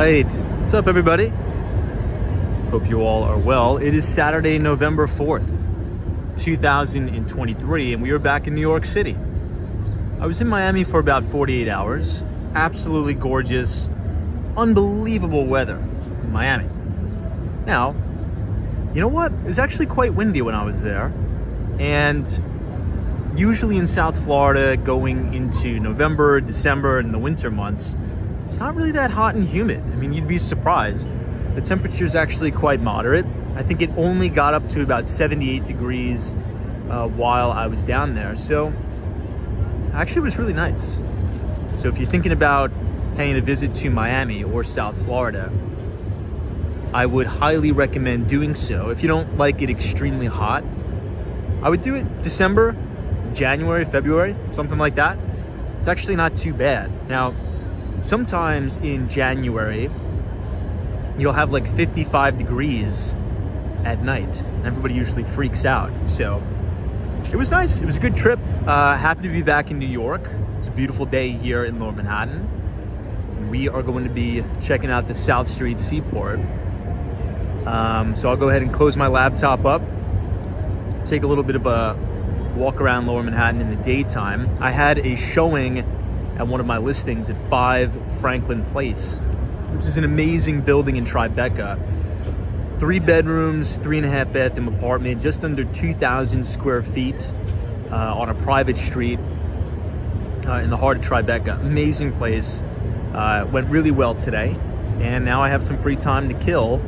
right, what's up everybody? Hope you all are well. It is Saturday, November 4th, 2023, and we are back in New York City. I was in Miami for about 48 hours. Absolutely gorgeous, unbelievable weather in Miami. Now, you know what? It was actually quite windy when I was there, and usually in South Florida going into November, December, and the winter months, it's not really that hot and humid. I mean, you'd be surprised. The temperature is actually quite moderate. I think it only got up to about 78 degrees while I was down there. So actually it was really nice. So if you're thinking about paying a visit to Miami or South Florida, I would highly recommend doing so. If you don't like it extremely hot, I would do it December, January, February, something like that. It's actually not too bad. Now, sometimes in January, you'll have like 55 degrees at night. Everybody usually freaks out. So it was nice. It was a good trip. Happy to be back in New York. It's a beautiful day here in Lower Manhattan. We are going to be checking out the South Street Seaport. So I'll go ahead and close my laptop up, take a little bit of a walk around Lower Manhattan in the daytime. I had a showing at one of my listings at 5 Franklin Place, which is an amazing building in Tribeca. 3 bedrooms, 3.5 bathroom apartment, just under 2,000 square feet on a private street in the heart of Tribeca. Amazing place. Went really well today, and now I have some free time to kill,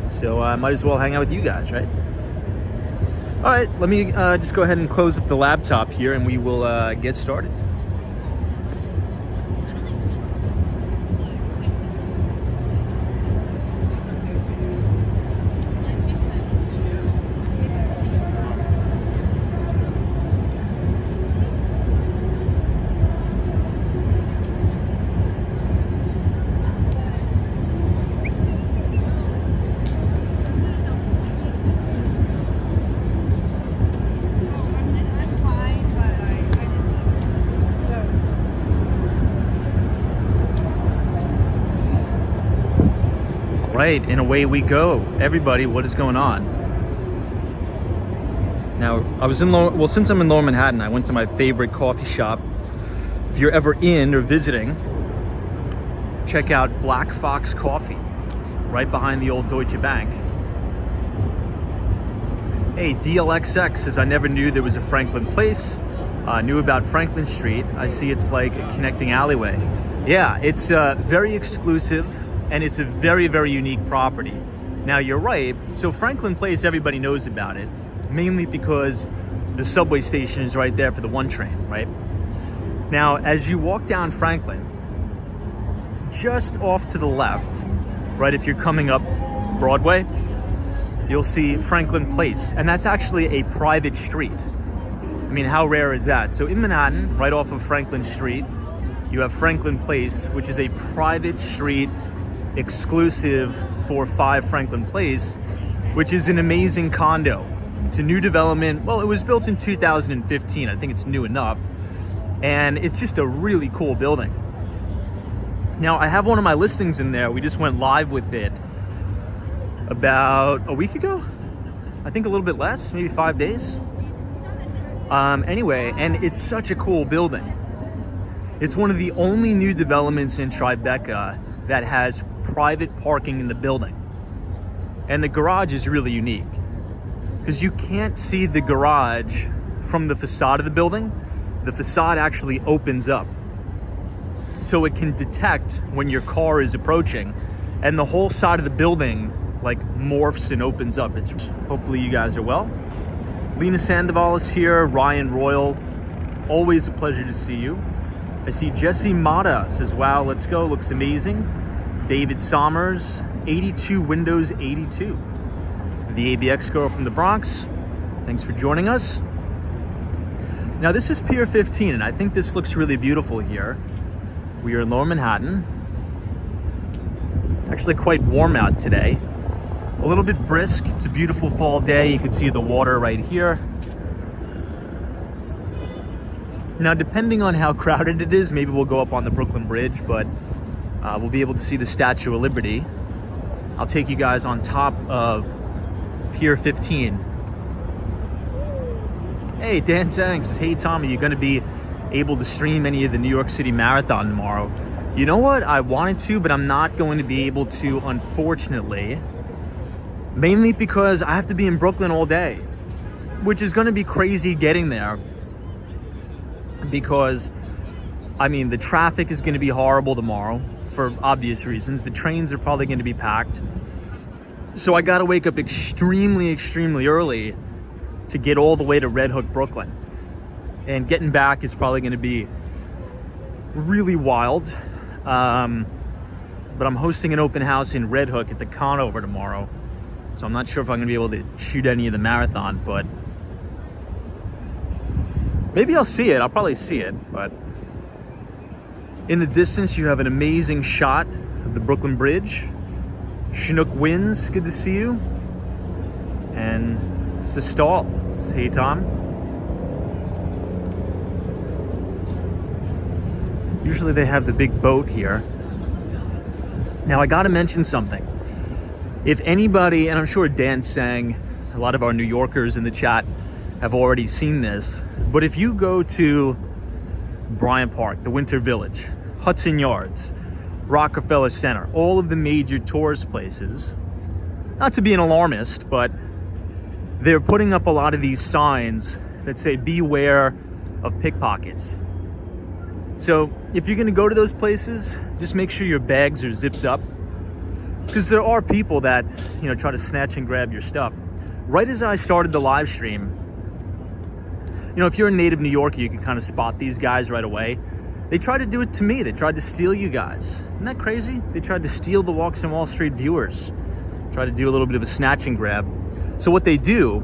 so I might as well hang out with you guys, right? All right, let me just go ahead and close up the laptop here, and we will get started. Right, and away we go. Everybody, what is going on? Now, I was in since I'm in Lower Manhattan, I went to my favorite coffee shop. If you're ever in or visiting, check out Black Fox Coffee, right behind the old Deutsche Bank. Hey, DLXX says, I never knew there was a Franklin Place. Knew about Franklin Street. I see it's like a connecting alleyway. Yeah, it's very exclusive, and it's a very, very unique property. Now, you're right. So Franklin Place, everybody knows about it, mainly because the subway station is right there for the 1 train, right? Now, as you walk down Franklin, just off to the left, right, if you're coming up Broadway, you'll see Franklin Place, and that's actually a private street. I mean, how rare is that? So in Manhattan, right off of Franklin Street, you have Franklin Place, which is a private street exclusive for 5 Franklin Place, which is an amazing condo. It's a new development. Well, it was built in 2015. I think it's new enough. And it's just a really cool building. Now, I have one of my listings in there. We just went live with it about a week ago. I think a little bit less, maybe 5 days. Anyway, and it's such a cool building. It's one of the only new developments in Tribeca that has private parking in the building. And the garage is really unique because you can't see the garage from the facade of the building. The facade actually opens up, so it can detect when your car is approaching, and the whole side of the building like morphs and opens up. It's hopefully you guys are well. Lena Sandoval is here. Ryan Royal, always a pleasure to see you. I see Jesse Mata says, wow, let's go, looks amazing. David Sommers, 82 Windows 82. The ABX girl from the Bronx, thanks for joining us. Now this is Pier 15, and I think this looks really beautiful here. We are in Lower Manhattan. It's actually quite warm out today. A little bit brisk. It's a beautiful fall day. You can see the water right here. Now, depending on how crowded it is, maybe we'll go up on the Brooklyn Bridge, but We'll be able to see the Statue of Liberty. I'll take you guys on top of Pier 15. Hey, Dan Zhang says, hey Tom, are you going to be able to stream any of the New York City Marathon tomorrow? You know what? I wanted to, but I'm not going to be able to, unfortunately. Mainly because I have to be in Brooklyn all day, which is going to be crazy getting there. Because, I mean, the traffic is going to be horrible tomorrow for obvious reasons. The trains are probably going to be packed. So I got to wake up extremely early to get all the way to Red Hook, Brooklyn. And getting back is probably going to be really wild. But I'm hosting an open house in Red Hook at the Conover tomorrow. So I'm not sure if I'm going to be able to shoot any of the marathon, but maybe I'll see it. I'll probably see it, but in the distance, you have an amazing shot of the Brooklyn Bridge. Chinook winds, good to see you. And Sistal says, hey Tom. Usually they have the big boat here. Now I gotta mention something. If anybody, and I'm sure Dan sang, a lot of our New Yorkers in the chat have already seen this, but if you go to Bryant Park, the Winter Village, Hudson Yards, Rockefeller Center, all of the major tourist places, not to be an alarmist, but they're putting up a lot of these signs that say beware of pickpockets. So if you're gonna go to those places, just make sure your bags are zipped up, because there are people that, you know, try to snatch and grab your stuff. Right as I started the live stream, you know, if you're a native New Yorker, you can kind of spot these guys right away. They tried to do it to me. They tried to steal you guys. Isn't that crazy? They tried to steal the Walks on Wall Street viewers. Tried to do a little bit of a snatch and grab. So what they do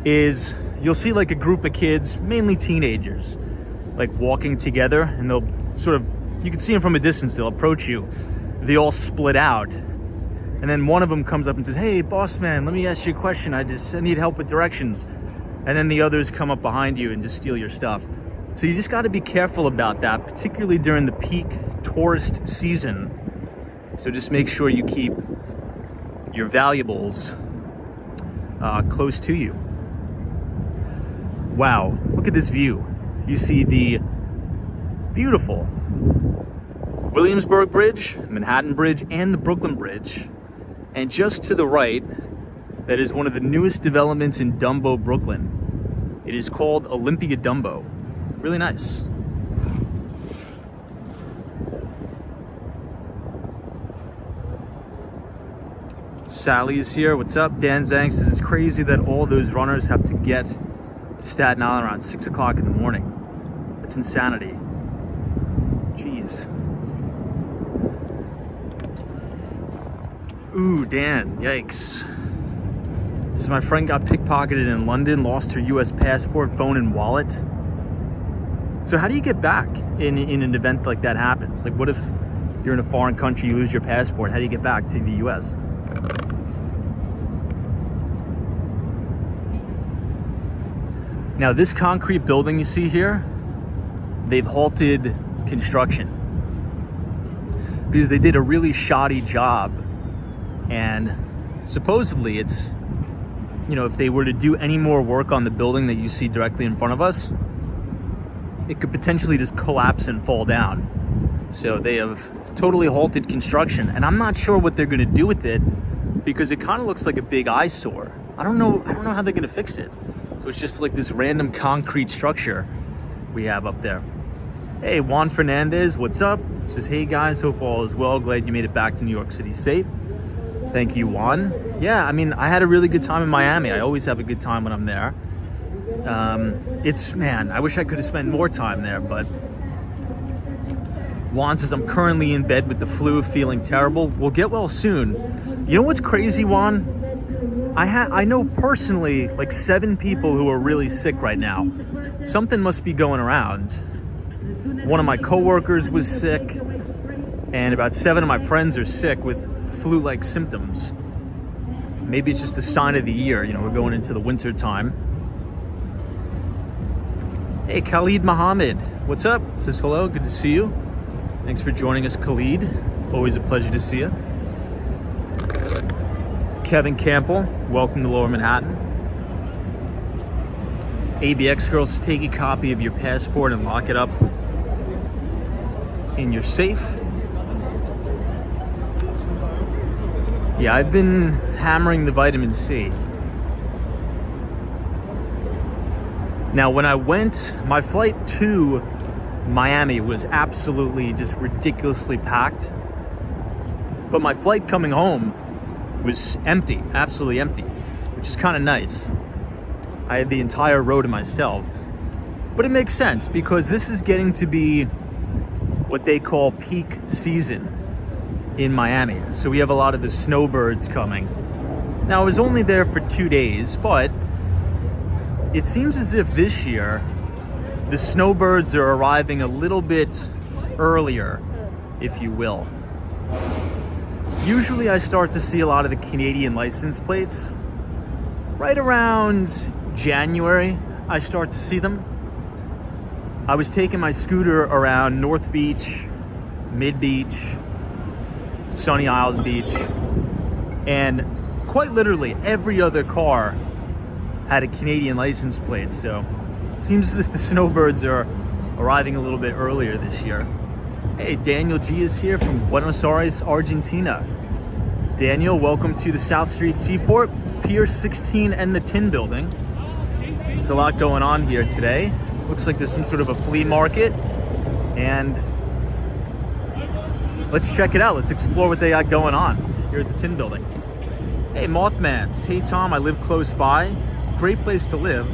is you'll see like a group of kids, mainly teenagers, like walking together, and they'll sort of, you can see them from a distance, they'll approach you. They all split out. And then one of them comes up and says, hey, boss man, let me ask you a question. I need help with directions. And then the others come up behind you and just steal your stuff. So you just got to be careful about that, particularly during the peak tourist season. So just make sure you keep your valuables close to you. Wow, look at this view. You see the beautiful Williamsburg Bridge, Manhattan Bridge, and the Brooklyn Bridge. And just to the right, that is one of the newest developments in Dumbo, Brooklyn. It is called Olympia Dumbo. Really nice. Sally is here. What's up? Dan Zhang says it's crazy that all those runners have to get to Staten Island around 6 o'clock in the morning. That's insanity. Jeez. Ooh, Dan, yikes. Says my friend got pickpocketed in London, lost her US passport, phone, and wallet. So how do you get back in an event like that happens? Like, what if you're in a foreign country, you lose your passport? How do you get back to the US? Now, this concrete building you see here, they've halted construction because they did a really shoddy job. And supposedly it's, you know, if they were to do any more work on the building that you see directly in front of us, it could potentially just collapse and fall down. So they have totally halted construction, and I'm not sure what they're going to do with it because it kind of looks like a big eyesore. I don't know how they're going to fix it. So it's just like this random concrete structure we have up there. Hey, Juan Fernandez, what's up? Says, hey guys, hope all is well. Glad you made it back to New York City safe. Thank you, Juan. Yeah, I mean, I had a really good time in Miami. I always have a good time when I'm there. Man, I wish I could have spent more time there, but Juan says, I'm currently in bed with the flu, feeling terrible. We'll get well soon. You know what's crazy, Juan? I know personally like 7 people who are really sick right now. Something must be going around. One of my coworkers was sick, and about 7 of my friends are sick with flu-like symptoms. Maybe it's just a sign of the year. You know, we're going into the winter time. Hey, Khalid Mohammed, what's up? Says hello, good to see you. Thanks for joining us, Khalid. Always a pleasure to see you. Kevin Campbell, welcome to Lower Manhattan. ABX girls, take a copy of your passport and lock it up in your safe. Yeah, I've been hammering the vitamin C. Now, when I went, my flight to Miami was absolutely just ridiculously packed. But my flight coming home was empty, absolutely empty, which is kind of nice. I had the entire row to myself. But it makes sense because this is getting to be what they call peak season in Miami. So we have a lot of the Snowbirds coming. Now, I was only there for 2 days, but it seems as if this year the Snowbirds are arriving a little bit earlier, if you will. Usually I start to see a lot of the Canadian license plates right around January. I start to see them. I was taking my scooter around North Beach, Mid Beach, Sunny Isles Beach, and quite literally every other car had a Canadian license plate. So it seems as if the Snowbirds are arriving a little bit earlier this year. Hey, Daniel G is here from Buenos Aires, Argentina. Daniel, welcome to the South Street Seaport, Pier 16 and the Tin Building. There's a lot going on here today. Looks like there's some sort of a flea market, and let's check it out. Let's explore what they got going on here at the Tin Building. Hey, Mothmans. Hey, Tom, I live close by. Great place to live.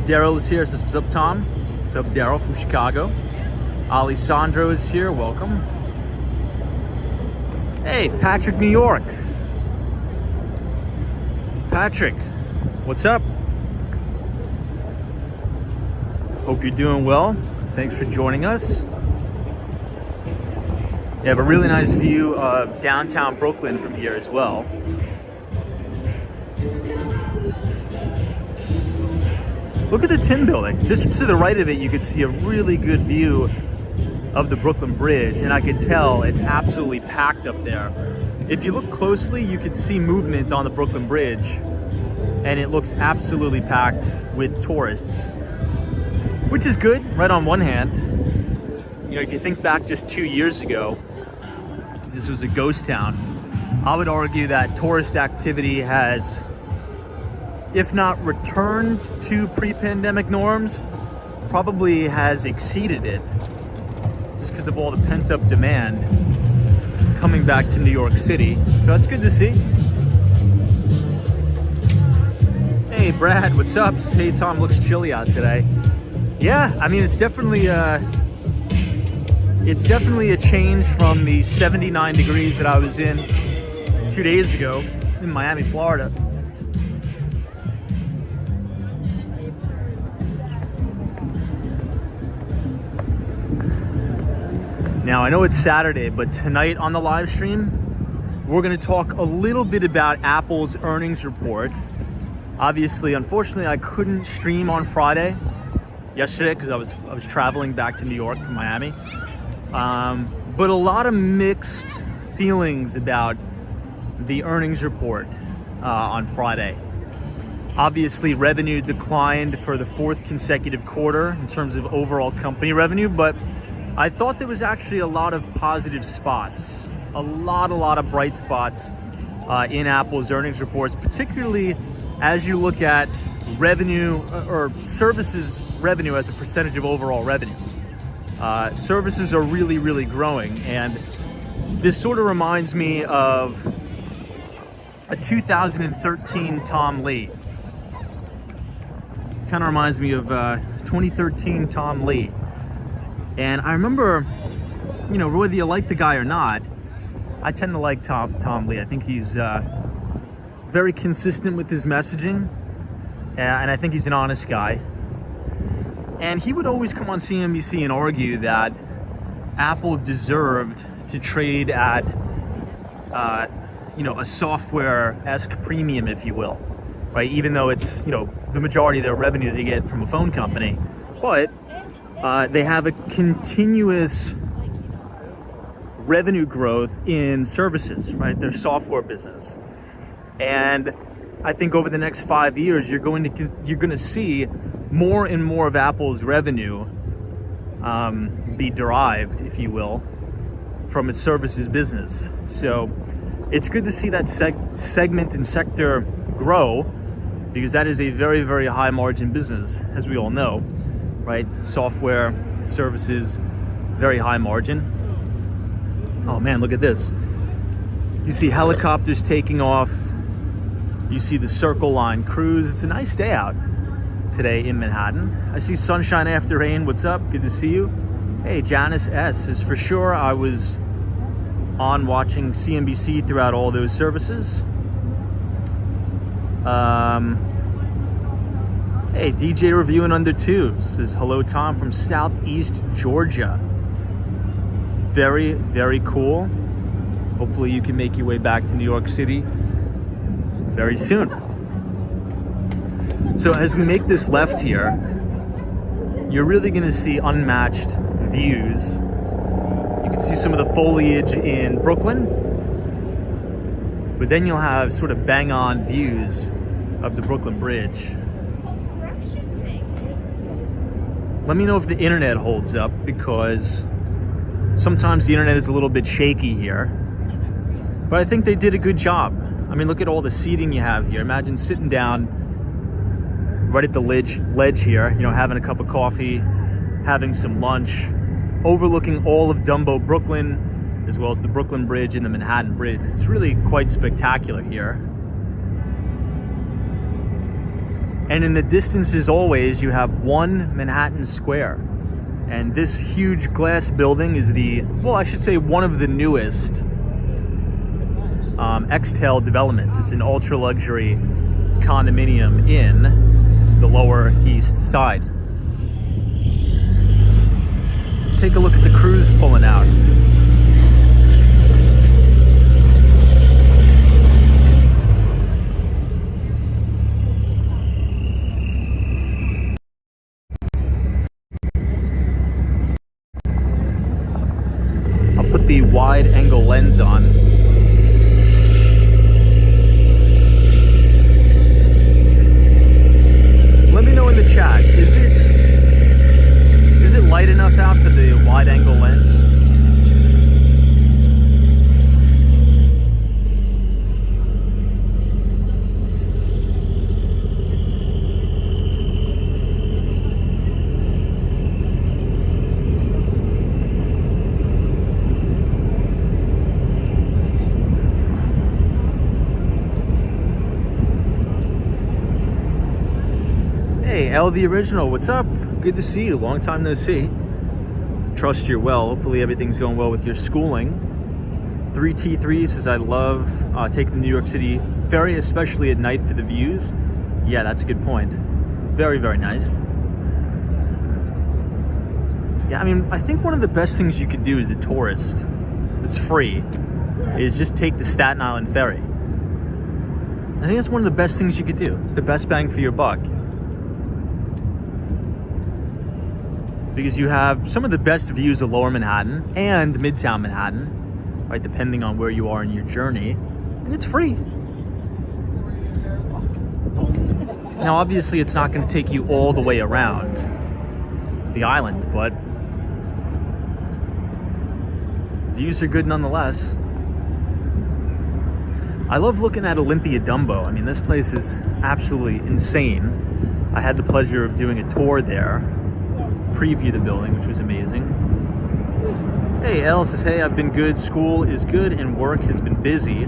Daryl is here. Says, what's up, Tom? What's up, Daryl from Chicago? Alessandro is here. Welcome. Hey, Patrick, New York. Patrick, what's up? Hope you're doing well. Thanks for joining us. You have a really nice view of downtown Brooklyn from here as well. Look at the Tin Building. Just to the right of it, you could see a really good view of the Brooklyn Bridge, and I could tell it's absolutely packed up there. If you look closely, you could see movement on the Brooklyn Bridge, and it looks absolutely packed with tourists, which is good, right on one hand. You know, if you think back just 2 years ago, this was a ghost town. I would argue that tourist activity has, if not returned to pre-pandemic norms, probably has exceeded it, just because of all the pent-up demand coming back to New York City. So that's good to see. Hey, Brad, what's up? Hey, Tom, looks chilly out today. Yeah, I mean, it's definitely a change from the 79 degrees that I was in 2 days ago in Miami, Florida. Now, I know it's Saturday, but tonight on the live stream, we're going to talk a little bit about Apple's earnings report. Obviously, unfortunately, I couldn't stream on Friday, yesterday, because I was traveling back to New York from Miami. But a lot of mixed feelings about the earnings report on Friday. Obviously, revenue declined for the fourth consecutive quarter in terms of overall company revenue, but I thought there was actually a lot of positive spots, a lot of bright spots in Apple's earnings reports, particularly as you look at revenue or services revenue as a percentage of overall revenue. Services are really growing, and this sort of reminds me of a 2013 Tom Lee. Kind of reminds me of 2013 Tom Lee. And I remember, you know, whether you like the guy or not, I tend to like Tom Lee. I think he's very consistent with his messaging, and I think he's an honest guy. And he would always come on CNBC and argue that Apple deserved to trade at, you know, a software-esque premium, if you will, right? Even though it's, you know, the majority of their revenue they get from a phone company. But They have a continuous revenue growth in services, right? Their software business. And I think over the next 5 years, you're going to see more and more of Apple's revenue be derived, if you will, from its services business. So it's good to see that segment and sector grow, because that is a very, very high margin business, as we all know, right? Software, services, very high margin. Oh man, look at this. You see helicopters taking off. You see the Circle Line cruise. It's a nice day out today in Manhattan. I see sunshine after rain. What's up? Good to see you. Hey, Janice S. is for sure. I was on watching CNBC throughout all those services. Hey, DJ Reviewing Under 2 says, hello, Tom from Southeast Georgia. Very, very cool. Hopefully you can make your way back to New York City very soon. So as we make this left here, you're really going to see unmatched views. You can see some of the foliage in Brooklyn, but then you'll have sort of bang-on views of the Brooklyn Bridge. Let me know if the internet holds up, because sometimes the internet is a little bit shaky here, but I think they did a good job. I mean, look at all the seating you have here. Imagine sitting down right at the ledge here, you know, having a cup of coffee, having some lunch, overlooking all of Dumbo, Brooklyn, as well as the Brooklyn Bridge and the Manhattan Bridge. It's really quite spectacular here. And in the distance, as always, you have one Manhattan Square. And this huge glass building is one of the newest Extel developments. It's an ultra luxury condominium in the Lower East Side. Let's take a look at the cruise pulling out. I'll put the wide angle lens on. Let me know in the chat, is it light enough out for the wide angle lens? Hey, L the Original, what's up? Good to see you. Long time no see. Trust you're well. Hopefully everything's going well with your schooling. 3T3 says, I love taking the New York City ferry, especially at night for the views. Yeah, that's a good point. Very, very nice. Yeah, I mean, I think one of the best things you could do as a tourist, it's free, is just take the Staten Island ferry. I think that's one of the best things you could do. It's the best bang for your buck. Because you have some of the best views of Lower Manhattan and Midtown Manhattan, right, depending on where you are in your journey, and it's free. Now, obviously, it's not going to take you all the way around the island, but views are good nonetheless. I love looking at Olympia Dumbo. I mean, this place is absolutely insane. I had the pleasure of doing a tour there, preview the building, which was amazing. Hey, Elle says, hey, I've been good. School is good and work has been busy,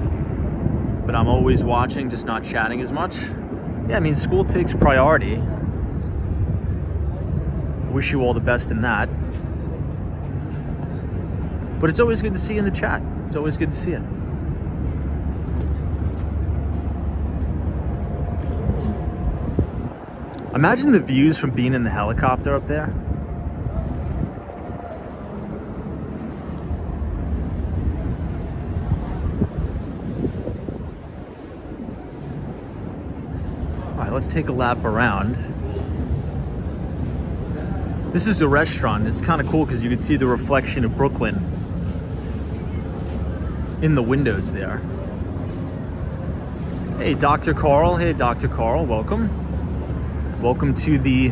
but I'm always watching, just not chatting as much. Yeah, I mean, school takes priority. Wish you all the best in that. But it's always good to see you in the chat. It's always good to see you. Imagine the views from being in the helicopter up there. All right, let's take a lap around. This is a restaurant. It's kind of cool because you can see the reflection of Brooklyn in the windows there. Hey, Dr. Carl. Hey, Dr. Carl. Welcome. Welcome to the,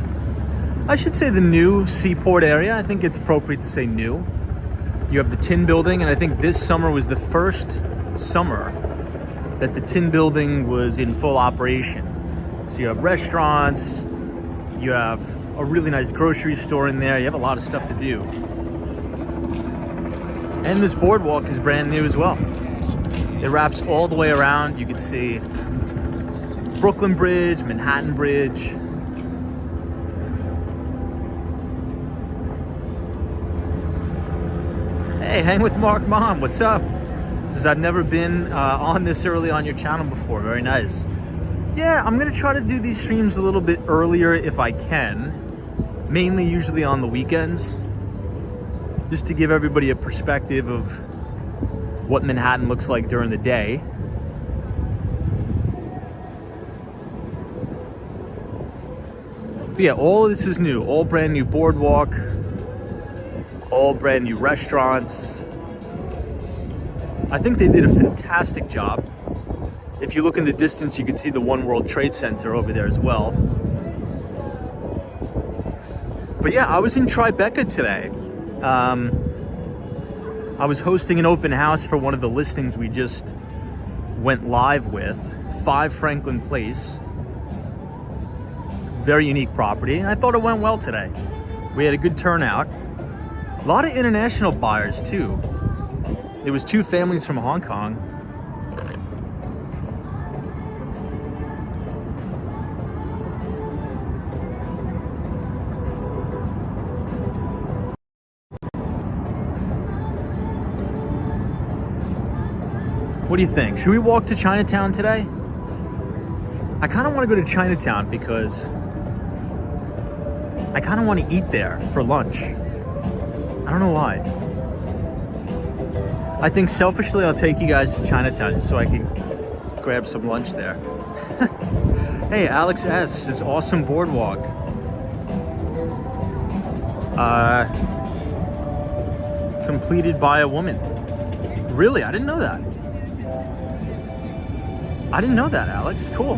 I should say, the new Seaport area. I think it's appropriate to say new. You have the Tin Building, and I think this summer was the first summer that the Tin Building was in full operation. So you have restaurants, you have a really nice grocery store in there, you have a lot of stuff to do. And this boardwalk is brand new as well. It wraps all the way around. You can see Brooklyn Bridge, Manhattan Bridge. Hey, hang with Mark Mom, what's up? Says I've never been on this early on your channel before, very nice. Yeah, I'm gonna try to do these streams a little bit earlier if I can, mainly usually on the weekends, just to give everybody a perspective of what Manhattan looks like during the day. But yeah, all of this is new, all brand new boardwalk, all brand new restaurants. I think they did a fantastic job. If you look in the distance, you can see the One World Trade Center over there as well. But yeah, I was in Tribeca today. I was hosting an open house for one of the listings we just went live with, 5 Franklin Place. Very unique property, and I thought it went well today. We had a good turnout. A lot of international buyers too. There was 2 families from Hong Kong. What do you think? Should we walk to Chinatown today? I kind of want to go to Chinatown because I kind of want to eat there for lunch. I don't know why. I think selfishly I'll take you guys to Chinatown just so I can grab some lunch there. Hey, Alex S. is awesome boardwalk. Completed by a woman. Really? I didn't know that. I didn't know that, Alex. Cool.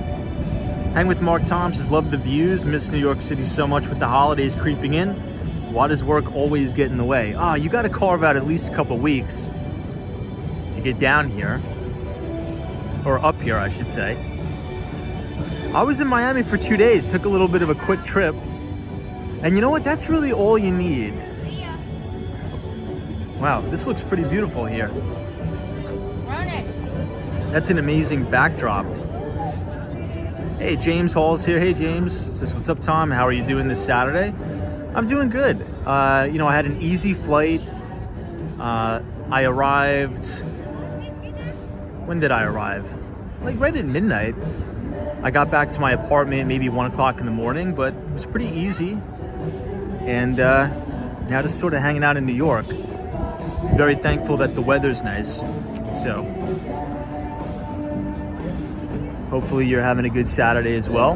Hang with Mark Tom says, love the views. Miss New York City so much with the holidays creeping in. Why does work always get in the way? Ah, you got to carve out at least a couple weeks to get down here. Or up here, I should say. I was in Miami for 2 days. Took a little bit of a quick trip. And you know what? That's really all you need. Wow, this looks pretty beautiful here. That's an amazing backdrop. Hey, James Hall's here. Hey, James. Says, what's up, Tom? How are you doing this Saturday? I'm doing good. You know, I had an easy flight. I arrived... When did I arrive? Like right at midnight. I got back to my apartment maybe 1 o'clock in the morning, but it was pretty easy. And now just sort of hanging out in New York. Very thankful that the weather's nice. So... hopefully you're having a good Saturday as well.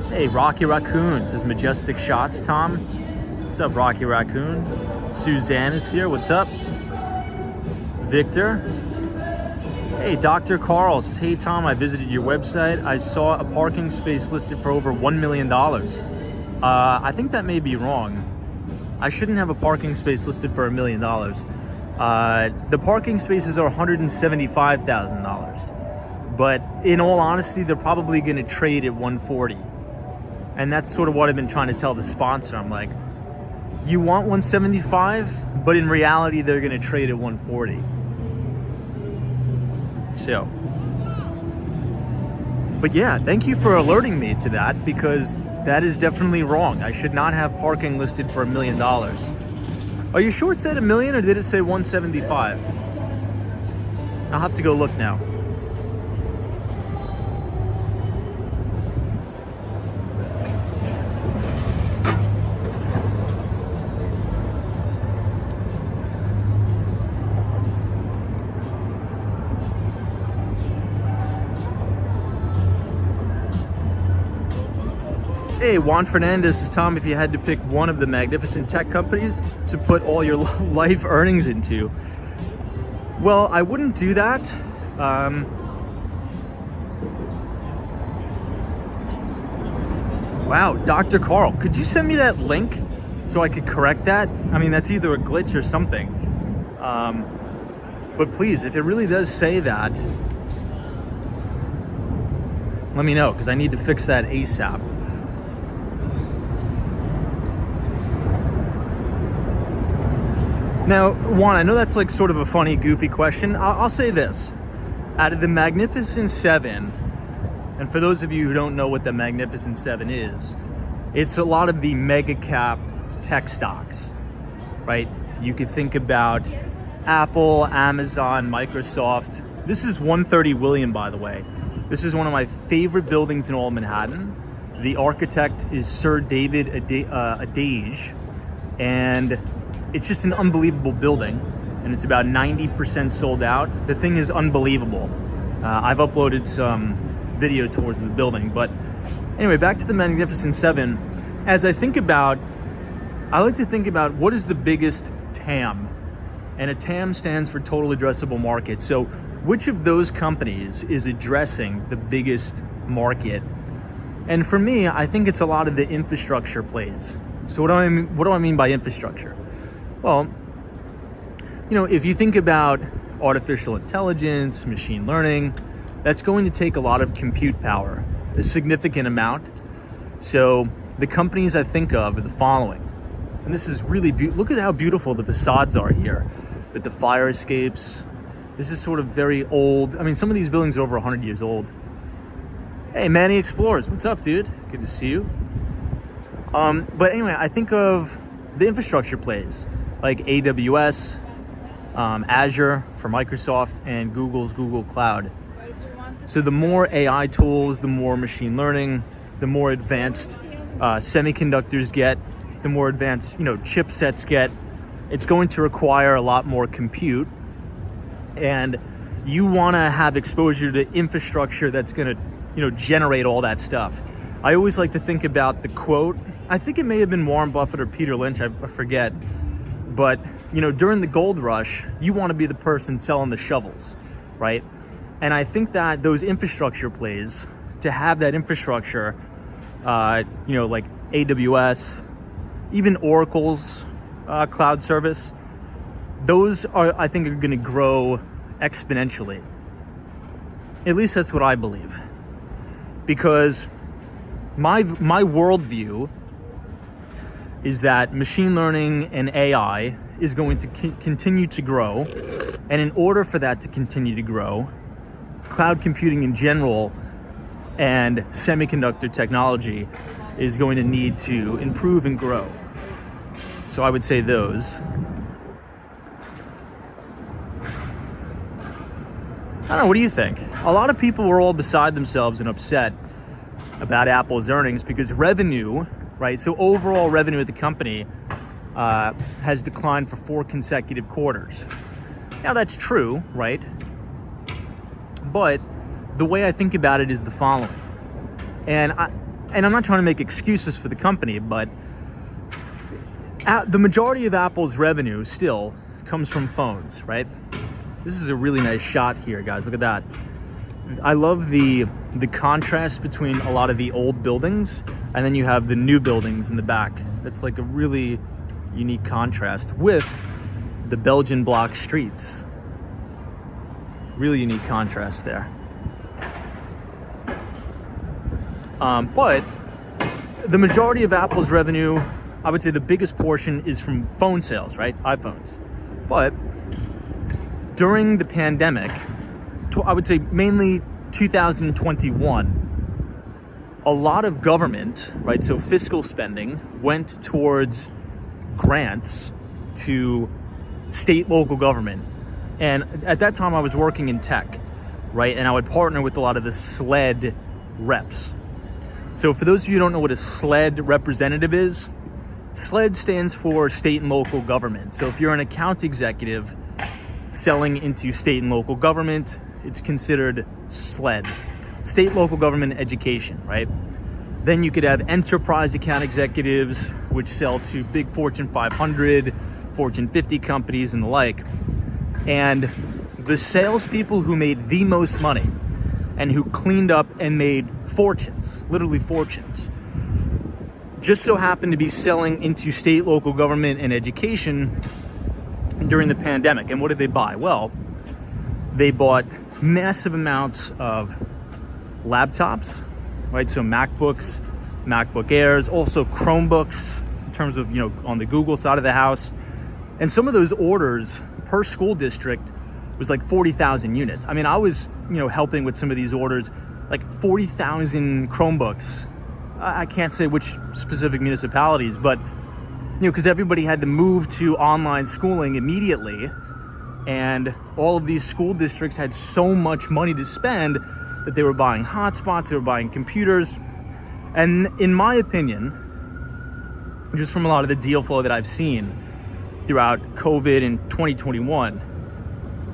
Hey, Rocky Raccoon says majestic shots, Tom. What's up, Rocky Raccoon? Suzanne is here. What's up? Victor. Hey, Dr. Carl says, hey, Tom, I visited your website. I saw a parking space listed for over $1 million. I think that may be wrong. I shouldn't have a parking space listed for $1 million. The parking spaces are $175,000. But in all honesty, they're probably going to trade at $140,000. And that's sort of what I've been trying to tell the sponsor. I'm like, you want $175,000, but in reality, they're going to trade at $140,000. So, but yeah, thank you for alerting me to that, because that is definitely wrong. I should not have parking listed for $1 million. Are you sure it said $1 million, or did it say 175? I'll have to go look now. Hey, Juan Fernandez is Tom. If you had to pick one of the magnificent tech companies to put all your life earnings into, well, I wouldn't do that. Wow, Dr. Carl, could you send me that link so I could correct that? I mean, that's either a glitch or something. But please, if it really does say that, let me know, because I need to fix that ASAP. Now, Juan, I know that's like sort of a funny, goofy question. I'll say this. Out of the Magnificent Seven, and for those of you who don't know what the Magnificent Seven is, it's a lot of the mega cap tech stocks, right? You could think about Apple, Amazon, Microsoft. This is 130 William, by the way. This is one of my favorite buildings in all Manhattan. The architect is Sir David Adage, and it's just an unbelievable building, and it's about 90% sold out. The thing is unbelievable. I've uploaded some video tours of the building, but anyway, back to the Magnificent Seven. As I think about, I like to think about what is the biggest TAM, and a TAM stands for total addressable market. So which of those companies is addressing the biggest market? And for me, I think it's a lot of the infrastructure plays. So what do I mean by infrastructure? Well, you know, if you think about artificial intelligence, machine learning, that's going to take a lot of compute power, a significant amount. So the companies I think of are the following. And this is really look at how beautiful the facades are here with the fire escapes. This is sort of very old. I mean, some of these buildings are over 100 years old. Hey, Manny Explorers, what's up, dude? Good to see you. But anyway, I think of the infrastructure plays like AWS, Azure for Microsoft, and Google's Google Cloud. So the more AI tools, the more machine learning, the more advanced semiconductors get, the more advanced, you know, chipsets get, it's going to require a lot more compute. And you want to have exposure to infrastructure that's going to, you know, generate all that stuff. I always like to think about the quote. I think it may have been Warren Buffett or Peter Lynch, I forget. But, you know, during the gold rush, you want to be the person selling the shovels, right? And I think that those infrastructure plays, to have that infrastructure, you know, like AWS, even Oracle's cloud service, those are, I think, are going to grow exponentially. At least that's what I believe. Because my worldview is that machine learning and AI is going to continue to grow. And in order for that to continue to grow, cloud computing in general and semiconductor technology is going to need to improve and grow. So I would say those. I don't know, what do you think? A lot of people were all beside themselves and upset about Apple's earnings because revenue, right? So overall revenue at the company has declined for 4 consecutive quarters. Now that's true, right? But the way I think about it is the following. And I'm not trying to make excuses for the company, but the majority of Apple's revenue still comes from phones, right? This is a really nice shot here, guys. Look at that. I love the contrast between a lot of the old buildings and then you have the new buildings in the back. That's like a really unique contrast with the Belgian block streets. Really unique contrast there. But the majority of Apple's revenue, I would say the biggest portion is from phone sales, right? iPhones. But during the pandemic, I would say mainly 2021, a lot of government, right, so fiscal spending went towards grants to state, local government. And at that time I was working in tech, right? And I would partner with a lot of the SLED reps. So for those of you who don't know what a SLED representative is, SLED stands for state and local government. So if you're an account executive selling into state and local government, it's considered SLED, state, local government education, right? Then you could have enterprise account executives, which sell to big Fortune 500, Fortune 50 companies and the like. And the salespeople who made the most money and who cleaned up and made fortunes, literally fortunes, just so happened to be selling into state, local government, and education during the pandemic. And what did they buy? Well, they bought massive amounts of laptops, right? So MacBooks, MacBook Airs, also Chromebooks in terms of, on the Google side of the house. And some of those orders per school district was like 40,000 units. I mean, I was, helping with some of these orders, like 40,000 Chromebooks. I can't say which specific municipalities, but, because everybody had to move to online schooling immediately. And all of these school districts had so much money to spend that they were buying hotspots, they were buying computers. And in my opinion, just from a lot of the deal flow that I've seen throughout COVID in 2021,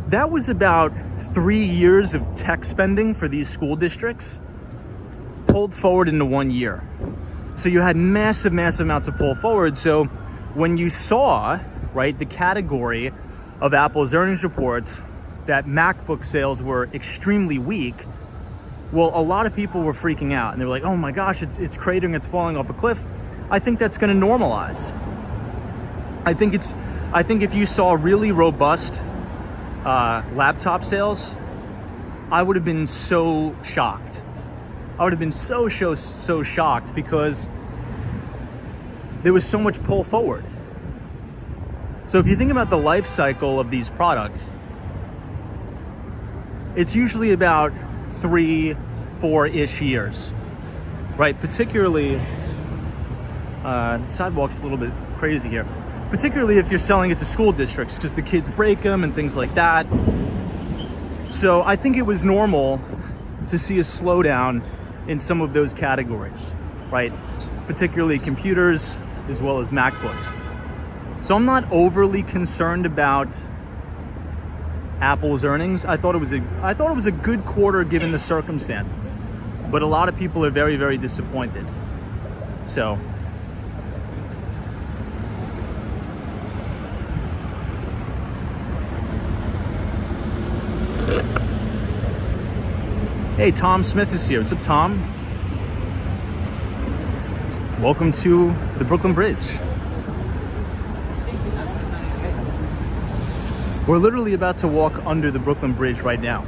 that was about 3 years of tech spending for these school districts pulled forward into 1 year. So you had massive amounts of pull forward. So when you saw, right, the category of Apple's earnings reports that MacBook sales were extremely weak, well, a lot of people were freaking out and they were like, oh my gosh, it's cratering, it's falling off a cliff. I think that's going to normalize. I think if you saw really robust laptop sales, I would have been so shocked. I would have been so shocked because there was so much pull forward. So if you think about the life cycle of these products, it's usually about 3-4-ish years, right? Particularly, sidewalk's a little bit crazy here. Particularly if you're selling it to school districts, because the kids break them and things like that. So I think it was normal to see a slowdown in some of those categories, right? Particularly computers as well as MacBooks. So I'm not overly concerned about Apple's earnings. I thought it was a good quarter given the circumstances, but a lot of people are very disappointed. So. Hey, Tom Smith is here. What's up, Tom? Welcome to the Brooklyn Bridge. We're literally about to walk under the Brooklyn Bridge right now.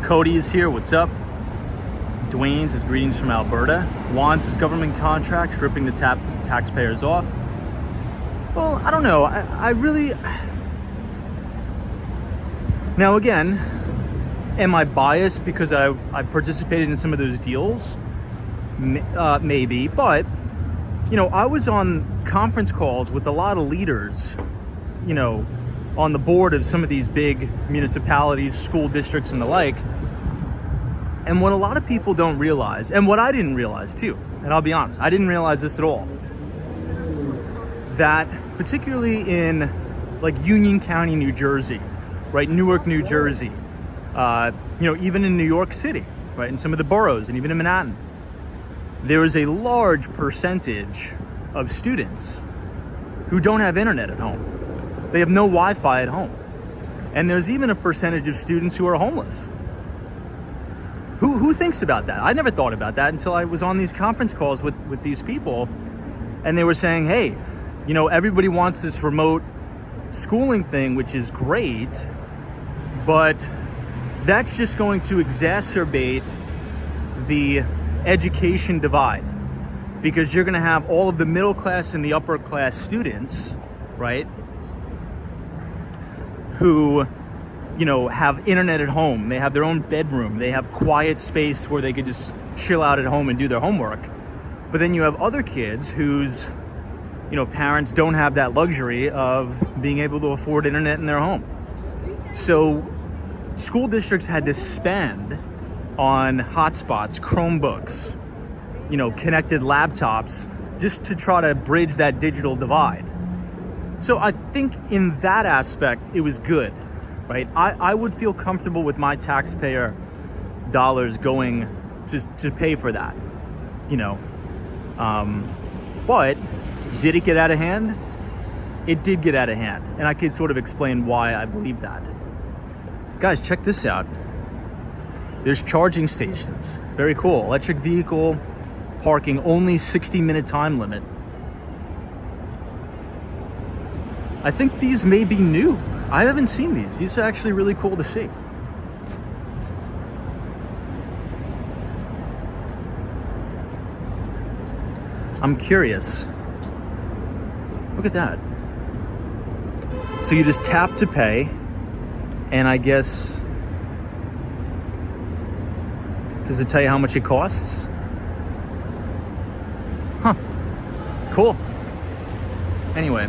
Cody is here. What's up? Dwayne's his greetings from Alberta. Juan's his government contract, ripping the taxpayers off. Well, I don't know. I really... Now, again, am I biased because I participated in some of those deals? Maybe, but, I was on conference calls with a lot of leaders, on the board of some of these big municipalities, school districts and the like. And what a lot of people don't realize, and what I didn't realize too, and I'll be honest, I didn't realize this at all, that particularly in like Union County, New Jersey, right, Newark, New Jersey, even in New York City, right, in some of the boroughs and even in Manhattan, there is a large percentage of students who don't have internet at home. They have no Wi-Fi at home. And there's even a percentage of students who are homeless. Who thinks about that? I never thought about that until I was on these conference calls with these people, and they were saying, hey, everybody wants this remote schooling thing, which is great, but that's just going to exacerbate the education divide, because you're going to have all of the middle class and the upper class students, right, who, have internet at home. They have their own bedroom. They have quiet space where they could just chill out at home and do their homework. But then you have other kids whose, parents don't have that luxury of being able to afford internet in their home. So school districts had to spend on hotspots, Chromebooks, connected laptops, just to try to bridge that digital divide. So I think in that aspect, it was good, right? I would feel comfortable with my taxpayer dollars going to pay for that. you know. But did it get out of hand? It did get out of hand. And I could sort of explain why I believe that. Guys, check this out. There's charging stations. Very cool. Electric vehicle parking, only 60-minute time limit. I think these may be new. I haven't seen these. These are actually really cool to see. I'm curious. Look at that. So you just tap to pay, and I guess, does it tell you how much it costs? Huh. Cool. Anyway.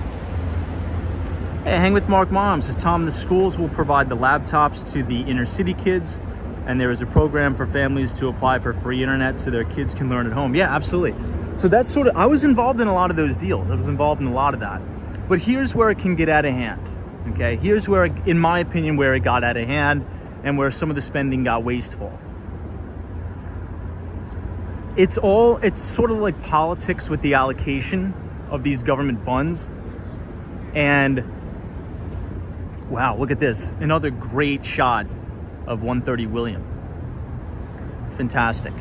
Hey, hang with Mark Mom. Says, Tom, the schools will provide the laptops to the inner city kids, and there is a program for families to apply for free internet so their kids can learn at home. Yeah, absolutely. So that's sort of, I was involved in a lot of those deals. I was involved in a lot of that. But here's where it can get out of hand, okay? Here's where, in my opinion, where it got out of hand and where some of the spending got wasteful. It's sort of like politics with the allocation of these government funds. And wow, look at this. Another great shot of 130 William. Fantastic.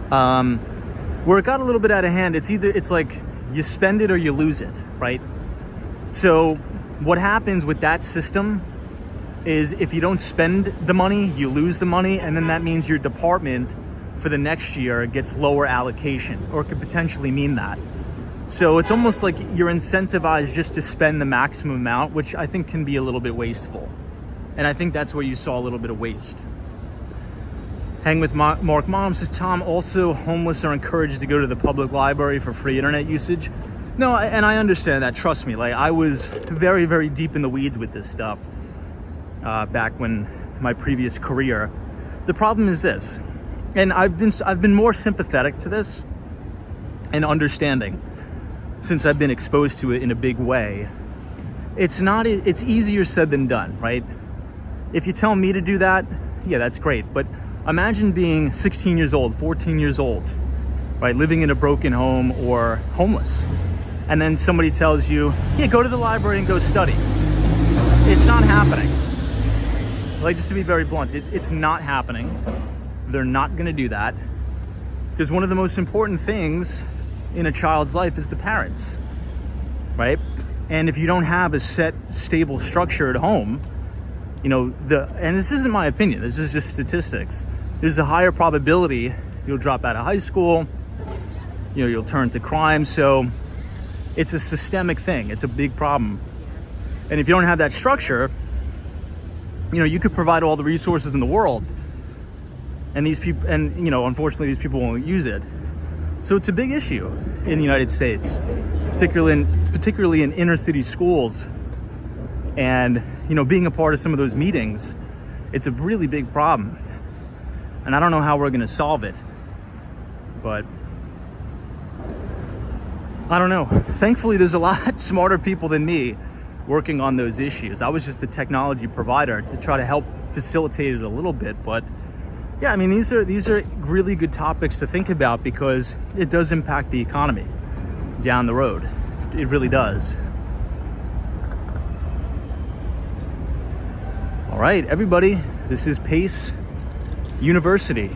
Where it got a little bit out of hand, it's like you spend it or you lose it, right? So what happens with that system is if you don't spend the money, you lose the money, and then that means your department for the next year gets lower allocation, or it could potentially mean that. So it's almost like you're incentivized just to spend the maximum amount, which I think can be a little bit wasteful. And I think that's where you saw a little bit of waste. Hang with Mark Mom says, Tom, also homeless are encouraged to go to the public library for free internet usage. No, and I understand that, trust me. Like, I was very, very deep in the weeds with this stuff back when my previous career. The problem is this, and I've been more sympathetic to this and understanding since I've been exposed to it in a big way. It's easier said than done, right? If you tell me to do that, yeah, that's great. But imagine being 16 years old, 14 years old, right? Living in a broken home or homeless. And then somebody tells you, yeah, go to the library and go study. It's not happening. Like, just to be very blunt, it's not happening. They're not gonna do that. Because one of the most important things in a child's life is the parents, right? And if you don't have a set, stable structure at home, you know, and this isn't my opinion, this is just statistics, there's a higher probability you'll drop out of high school, you know, you'll turn to crime. So it's a systemic thing. It's a big problem. And if you don't have that structure, you know, you could provide all the resources in the world, and these people, and you know, unfortunately these people won't use it. So it's a big issue in the United States, particularly in inner city schools. And, you know, being a part of some of those meetings, it's a really big problem. And I don't know how we're gonna solve it, but I don't know. Thankfully, there's a lot smarter people than me working on those issues. I was just the technology provider to try to help facilitate it a little bit. But yeah, I mean, these are really good topics to think about because it does impact the economy down the road. It really does. All right, everybody, this is Pace University.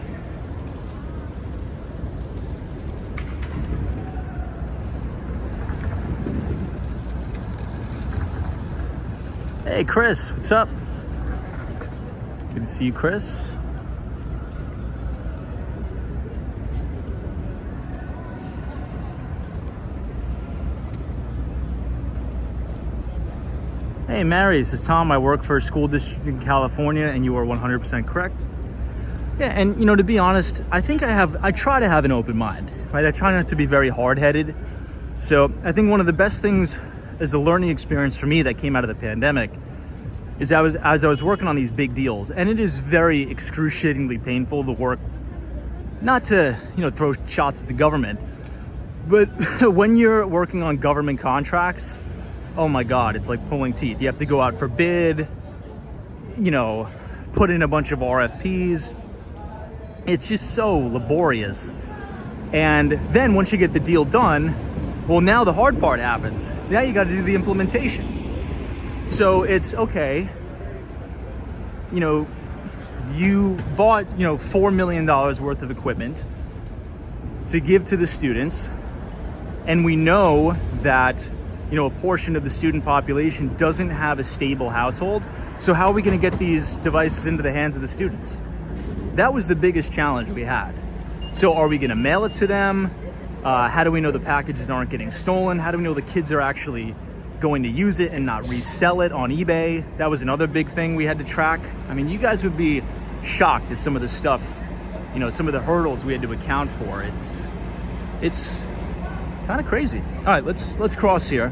Hey, Chris, what's up? Good to see you, Chris. Hey, Mary, this is Tom. I work for a school district in California, and you are 100% correct. Yeah, and you know, to be honest, I try to have an open mind, right? I try not to be very hard-headed. So I think one of the best things as a learning experience for me that came out of the pandemic is as I was working on these big deals, and it is very excruciatingly painful to work, not to, you know, throw shots at the government, but when you're working on government contracts, oh my God, it's like pulling teeth. You have to go out for bid, you know, put in a bunch of RFPs. It's just so laborious. And then once you get the deal done, well, now the hard part happens. Now you got to do the implementation. So it's okay, you know, you bought, you know, $4 million worth of equipment to give to the students, and we know that, you know, a portion of the student population doesn't have a stable household. So how are we going to get these devices into the hands of the students? That was the biggest challenge we had. So are we going to mail it to them? How do we know the packages aren't getting stolen? How do we know the kids are actually going to use it and not resell it on eBay? That was another big thing we had to track. I mean, you guys would be shocked at some of the stuff, you know, some of the hurdles we had to account for. It's kind of crazy. All right, let's cross here.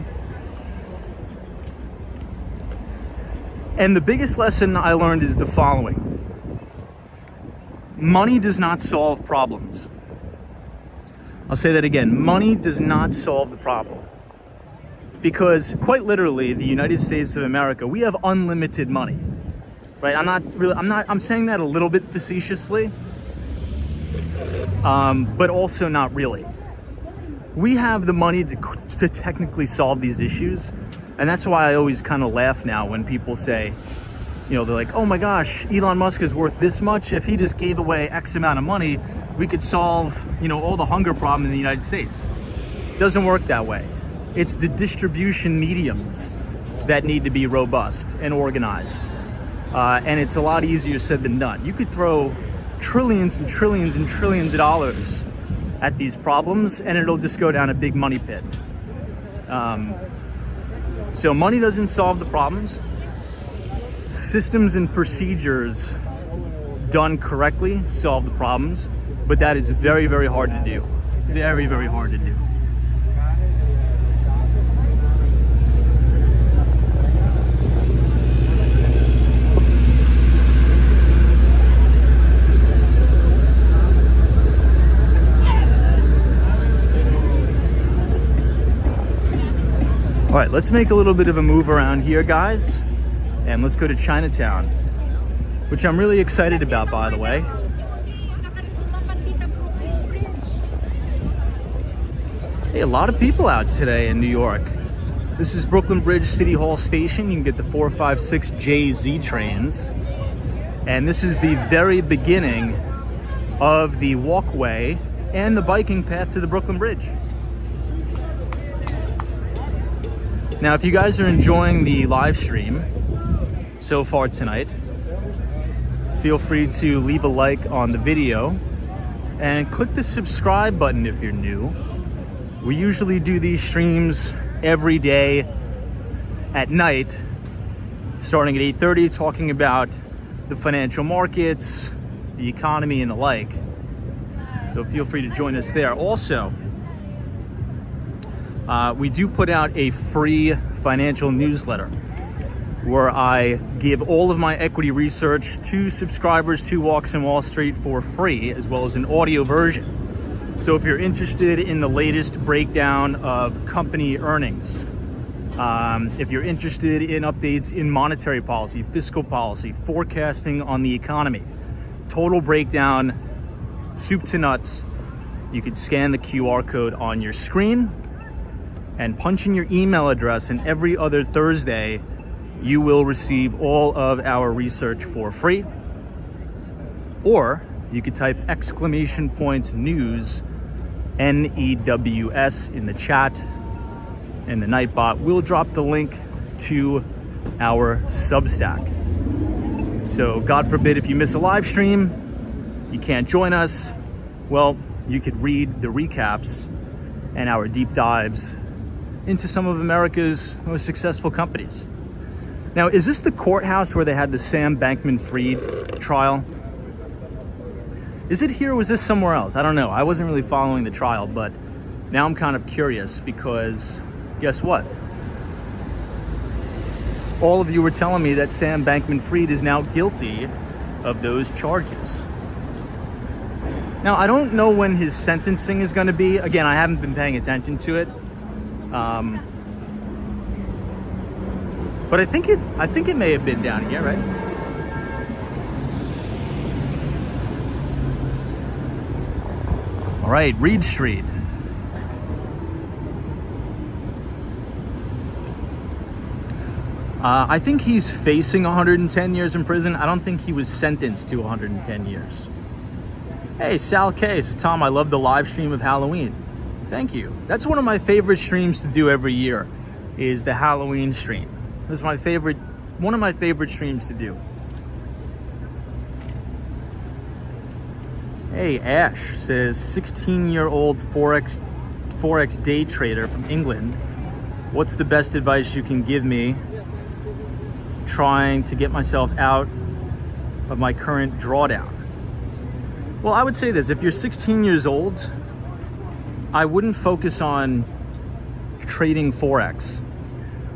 And the biggest lesson I learned is the following. Money does not solve problems. I'll say that again. Money does not solve the problem. Because quite literally, the United States of America, we have unlimited money, right? I'm saying that a little bit facetiously, but also not really. We have the money to technically solve these issues. And that's why I always kind of laugh now when people say, you know, they're like, oh my gosh, Elon Musk is worth this much. If he just gave away X amount of money, we could solve, you know, all the hunger problem in the United States. It doesn't work that way. It's the distribution mediums that need to be robust and organized. And it's a lot easier said than done. You could throw trillions and trillions and trillions of dollars at these problems and it'll just go down a big money pit. So money doesn't solve the problems. Systems and procedures done correctly solve the problems, but that is very, very hard to do. Very, very hard to do. All right, let's make a little bit of a move around here, guys, and let's go to Chinatown, which I'm really excited about, by the way. Hey, a lot of people out today in New York. This is Brooklyn Bridge City Hall Station. You can get the 456 JZ trains. And this is the very beginning of the walkway and the biking path to the Brooklyn Bridge. Now, if you guys are enjoying the live stream so far tonight, feel free to leave a like on the video and click the subscribe button if you're new. We usually do these streams every day at night, starting at 8:30, talking about the financial markets, the economy, and the like. So feel free to join us there. Also, we do put out a free financial newsletter where I give all of my equity research to subscribers to Walks on Wall Street for free, as well as an audio version. So if you're interested in the latest breakdown of company earnings, if you're interested in updates in monetary policy, fiscal policy, forecasting on the economy, total breakdown, soup to nuts, you can scan the QR code on your screen and punch in your email address, and every other Thursday you will receive all of our research for free. Or you could type !news, NEWS, in the chat, and the Nightbot will drop the link to our Substack. So God forbid if you miss a live stream, you can't join us, well, you could read the recaps and our deep dives into some of America's most successful companies. Now, is this the courthouse where they had the Sam Bankman-Fried trial? Is it here or was this somewhere else? I don't know. I wasn't really following the trial, but now I'm kind of curious because guess what? All of you were telling me that Sam Bankman-Fried is now guilty of those charges. Now, I don't know when his sentencing is going to be. Again, I haven't been paying attention to it. But I think it may have been down here, right? right, Reed Street. I think he's facing 110 years in prison. I don't think he was sentenced to 110 years. Hey, Sal Case. Tom, I love the live stream of Halloween. Thank you. That's one of my favorite streams to do every year, is the Halloween stream. This is one of my favorite streams to do. Hey, Ash says, 16-year-old Forex day trader from England. What's the best advice you can give me trying to get myself out of my current drawdown? Well, I would say this: if you're 16 years old, I wouldn't focus on trading Forex.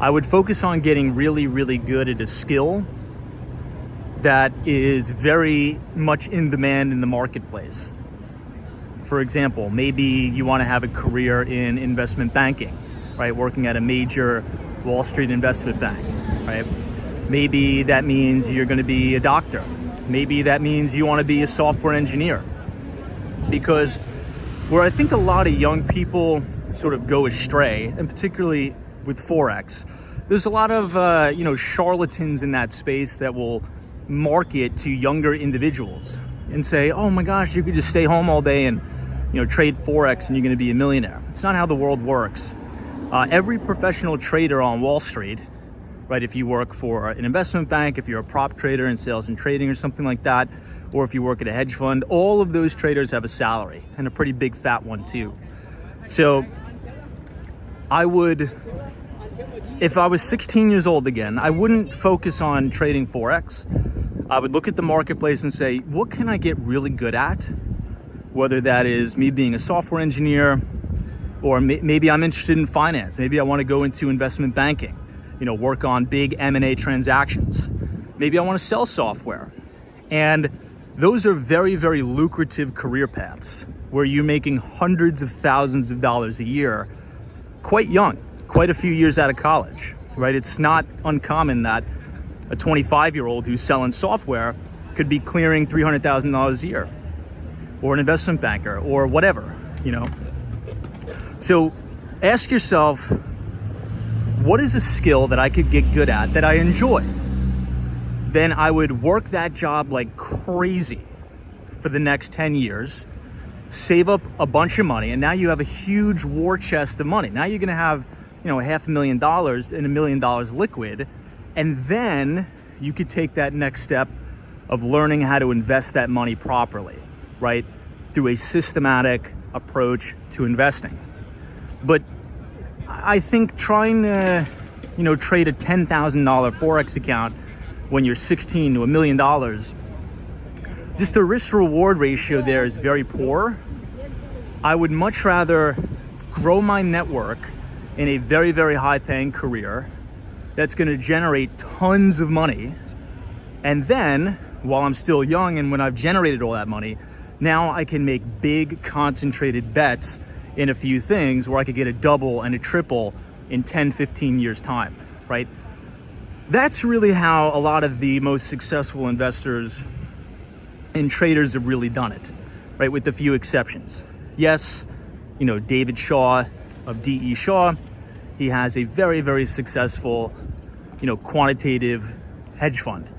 I would focus on getting really, really good at a skill that is very much in demand in the marketplace. For example, maybe you want to have a career in investment banking, right? Working at a major Wall Street investment bank, right? Maybe that means you're going to be a doctor. Maybe that means you want to be a software engineer. Because where I think a lot of young people sort of go astray, and particularly with Forex, there's a lot of charlatans in that space that will market to younger individuals and say, oh my gosh, you could just stay home all day and trade Forex and you're going to be a millionaire. It's not how the world works. Every professional trader on Wall Street, right, if you work for an investment bank, if you're a prop trader in sales and trading or something like that, or if you work at a hedge fund, all of those traders have a salary, and a pretty big fat one too. So I would, if I was 16 years old again, I wouldn't focus on trading Forex. I would look at the marketplace and say, what can I get really good at? Whether that is me being a software engineer, or maybe I'm interested in finance. Maybe I want to go into investment banking, work on big M&A transactions. Maybe I want to sell software. And those are very, very lucrative career paths where you're making hundreds of thousands of dollars a year, quite young, quite a few years out of college, right? It's not uncommon that a 25-year-old who's selling software could be clearing $300,000 a year, or an investment banker, or whatever, So ask yourself, what is a skill that I could get good at, that I enjoy? Then I would work that job like crazy for the next 10 years, save up a bunch of money, and now you have a huge war chest of money. Now you're gonna have, $500,000 and $1 million liquid, and then you could take that next step of learning how to invest that money properly, right? Through a systematic approach to investing. But I think trying to, trade a $10,000 Forex account when you're 16 to $1 million, just the risk reward ratio there is very poor. I would much rather grow my network in a very, very high paying career that's going to generate tons of money. And then while I'm still young and when I've generated all that money, now I can make big concentrated bets in a few things where I could get a double and a triple in 10, 15 years time, right? That's really how a lot of the most successful investors and traders have really done it, right? With a few exceptions. Yes, David Shaw of D.E. Shaw, he has a very, very successful, quantitative hedge fund,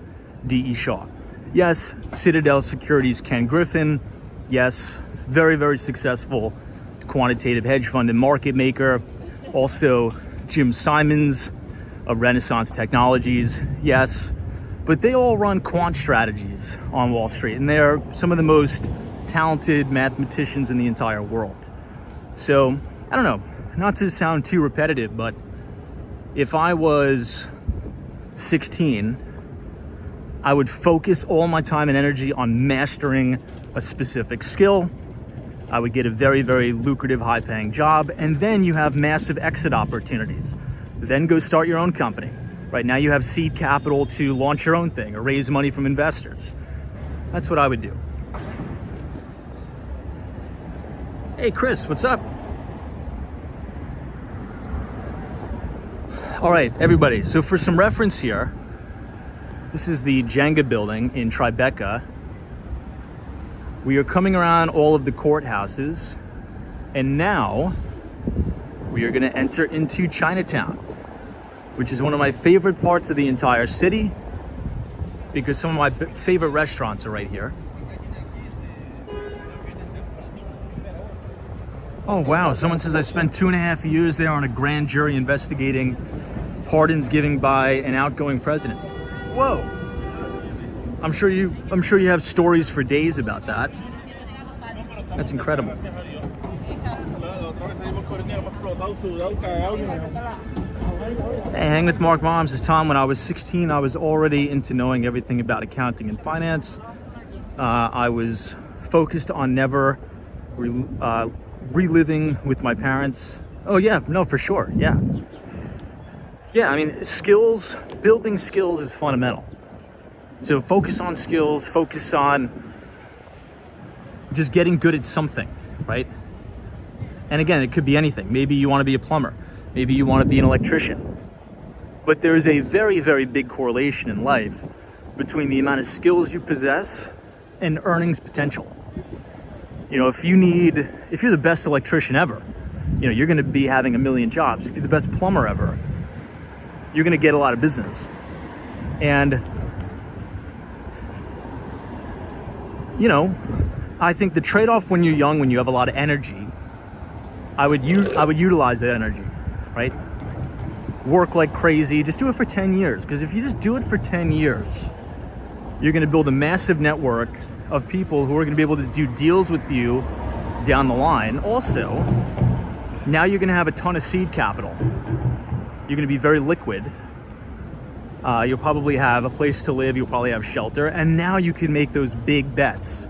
D.E. Shaw. Yes, Citadel Securities, Ken Griffin. Yes, very, very successful quantitative hedge fund and market maker. Also, Jim Simons of Renaissance Technologies. Yes, but they all run quant strategies on Wall Street, and they're some of the most talented mathematicians in the entire world. So, I don't know, not to sound too repetitive, but if I was 16, I would focus all my time and energy on mastering a specific skill. I would get a very, very lucrative, high-paying job, and then you have massive exit opportunities. Then go start your own company. Right now you have seed capital to launch your own thing or raise money from investors. That's what I would do. Hey, Chris, what's up? All right, everybody. So for some reference here, this is the Jenga building in Tribeca. We are coming around all of the courthouses. And now we are going to enter into Chinatown, which is one of my favorite parts of the entire city because some of my favorite restaurants are right here. Oh wow, someone says I spent 2.5 years there on a grand jury investigating pardons given by an outgoing president. Whoa. I'm sure you have stories for days about that. That's incredible. Hey, Hang with Mark Moms is Tom. When I was 16, I was already into knowing everything about accounting and finance. I was focused on never reliving with my parents. Oh yeah, no, for sure, yeah. Yeah, I mean, skills, building skills is fundamental. So focus on skills, focus on just getting good at something, right? And again, it could be anything. Maybe you want to be a plumber. Maybe you want to be an electrician. But there is a very, very big correlation in life between the amount of skills you possess and earnings potential. You know, if you're the best electrician ever, you know, you're going to be having 1 million jobs. If you're the best plumber ever, you're going to get a lot of business. And, you know, I think the trade-off when you're young, when you have a lot of energy, I would utilize that energy, right? Work like crazy. Just do it for 10 years. Because if you just do it for 10 years, you're going to build a massive network of people who are going to be able to do deals with you down the line. Also, now you're going to have a ton of seed capital. You're going to be very liquid. You'll probably have a place to live. You'll probably have shelter. And now you can make those big bets.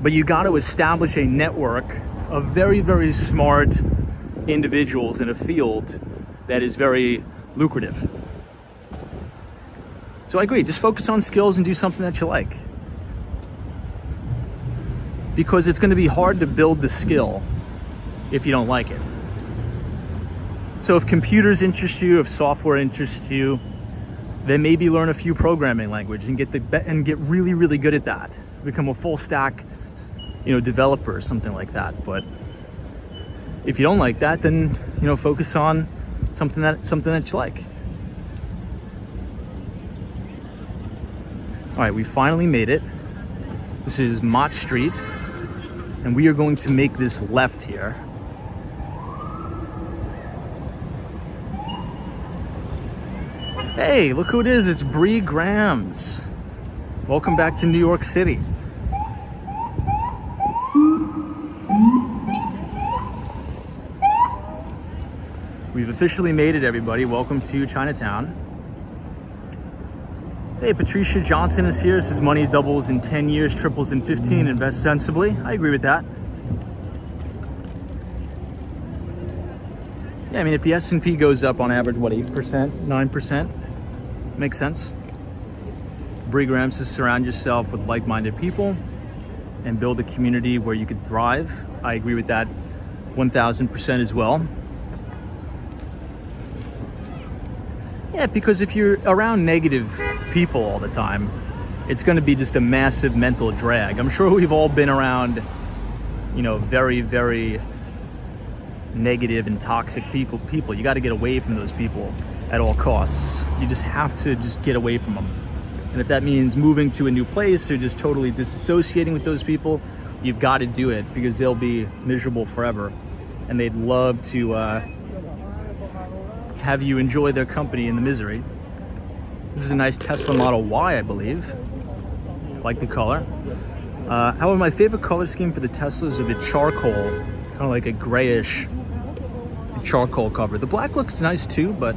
But you got to establish a network of very, very smart individuals in a field that is very lucrative. So I agree, just focus on skills and do something that you like. Because it's going to be hard to build the skill if you don't like it. So if computers interest you, if software interests you, then maybe learn a few programming language and get really, really good at that. Become a full stack, you know, developer or something like that. But if you don't like that, then, you know, focus on something that you like. All right, we finally made it. This is Mott Street, and we are going to make this left here. Hey, look who it is. It's Bree Grams. Welcome back to New York City. We've officially made it, everybody. Welcome to Chinatown. Hey, Patricia Johnson is here. This is money doubles in 10 years, triples in 15, invest sensibly. I agree with that. Yeah, I mean, if the S&P goes up on average, what, 8%, 9%? Makes sense. Bree Graham says surround yourself with like-minded people and build a community where you could thrive. I agree with that 1,000% as well. Yeah, because if you're around negative people all the time, it's going to be just a massive mental drag. I'm sure we've all been around, you know, very, very negative and toxic people. You got to get away from those people at all costs. You just have to just get away from them. And if that means moving to a new place or just totally disassociating with those people, you've got to do it because they'll be miserable forever. And they'd love to have you enjoy their company in the misery. This is a nice Tesla Model Y, I believe. Like the color. However, my favorite color scheme for the Teslas are the charcoal, kind of like a grayish charcoal cover. The black looks nice too, but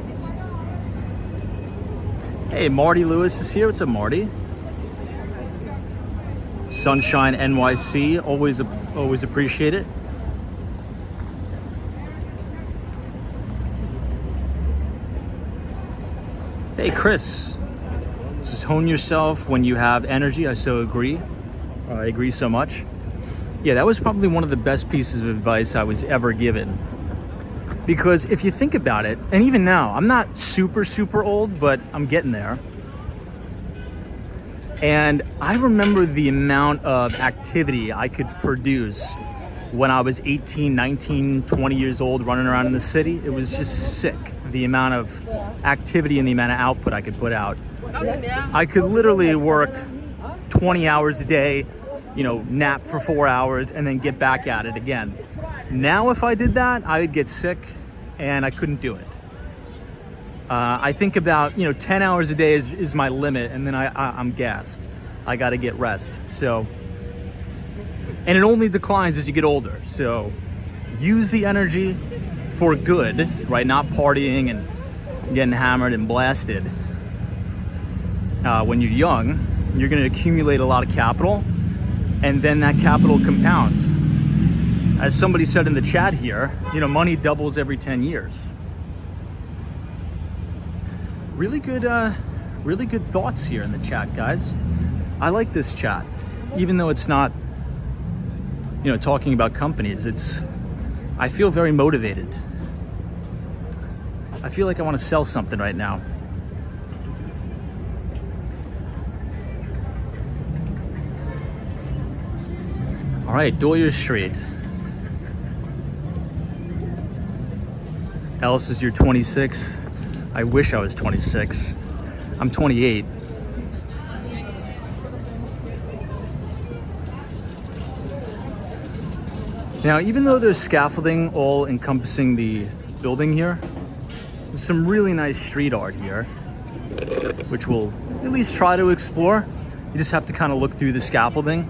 hey, Marty Lewis is here. What's up, Marty? Sunshine NYC, always appreciate it. Hey, Chris. This is hone yourself when you have energy. I so agree. I agree so much. Yeah, that was probably one of the best pieces of advice I was ever given. Because if you think about it, and even now, I'm not super, super old, but I'm getting there. And I remember the amount of activity I could produce when I was 18, 19, 20 years old running around in the city. It was just sick, the amount of activity and the amount of output I could put out. I could literally work 20 hours a day, you know, nap for 4 hours and then get back at it again. Now if I did that, I would get sick and I couldn't do it. I think about, you know, 10 hours a day is my limit, and then I'm gassed. I got to get rest. So, and it only declines as you get older. So use the energy for good, right? Not partying and getting hammered and blasted. When you're young, you're going to accumulate a lot of capital, and then that capital compounds. As somebody said in the chat here, you know, money doubles every 10 years. Really good thoughts here in the chat, guys. I like this chat, even though it's not, you know, talking about companies. I feel very motivated. I feel like I want to sell something right now. All right, Doyer Street. Alice is you're 26. I wish I was 26. I'm 28. Now, even though there's scaffolding all encompassing the building here, there's some really nice street art here, which we'll at least try to explore. You just have to kind of look through the scaffolding.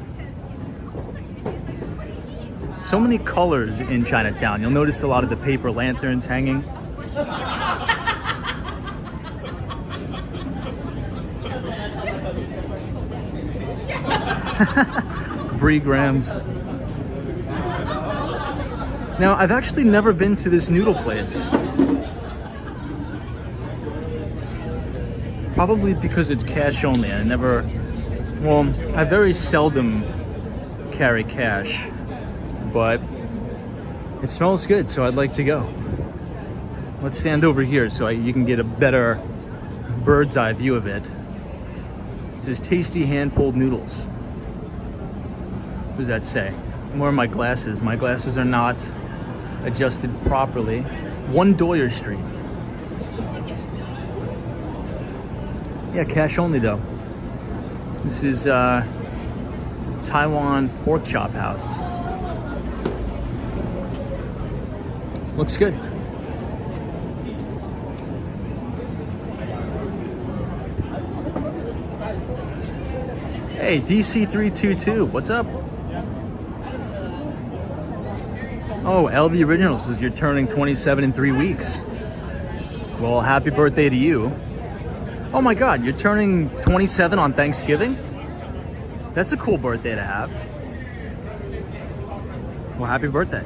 So many colors in Chinatown. You'll notice a lot of the paper lanterns hanging. Brie Grams. Now, I've actually never been to this noodle place. Probably because it's cash only. I very seldom carry cash, but it smells good, so I'd like to go. Let's stand over here so you can get a better bird's eye view of it. It says tasty hand-pulled noodles. What does that say? I'm wearing my glasses. My glasses are not adjusted properly. 1 Doyer Street. Yeah, cash only though. This is Taiwan Pork Chop House. Looks good. Hey, DC322, what's up? Oh, L the Original says you're turning 27 in 3 weeks. Well, happy birthday to you. Oh my God, you're turning 27 on Thanksgiving? That's a cool birthday to have. Well, happy birthday.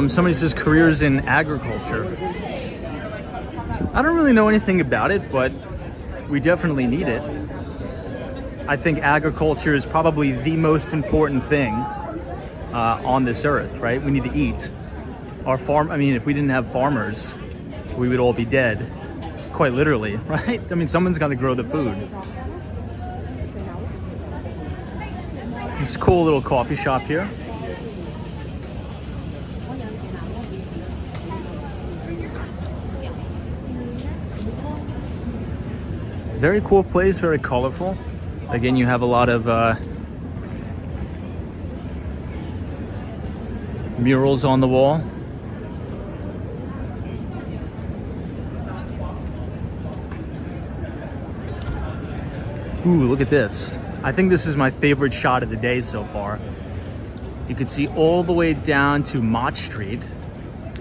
Somebody says careers in agriculture. I don't really know anything about it, but we definitely need it. I think agriculture is probably the most important thing on this earth, right? We need to eat. If we didn't have farmers, we would all be dead, quite literally, right? I mean, someone's got to grow the food. This cool little coffee shop here. Very cool place, very colorful. Again, you have a lot of murals on the wall. Ooh, look at this. I think this is my favorite shot of the day so far. You can see all the way down to Mott Street.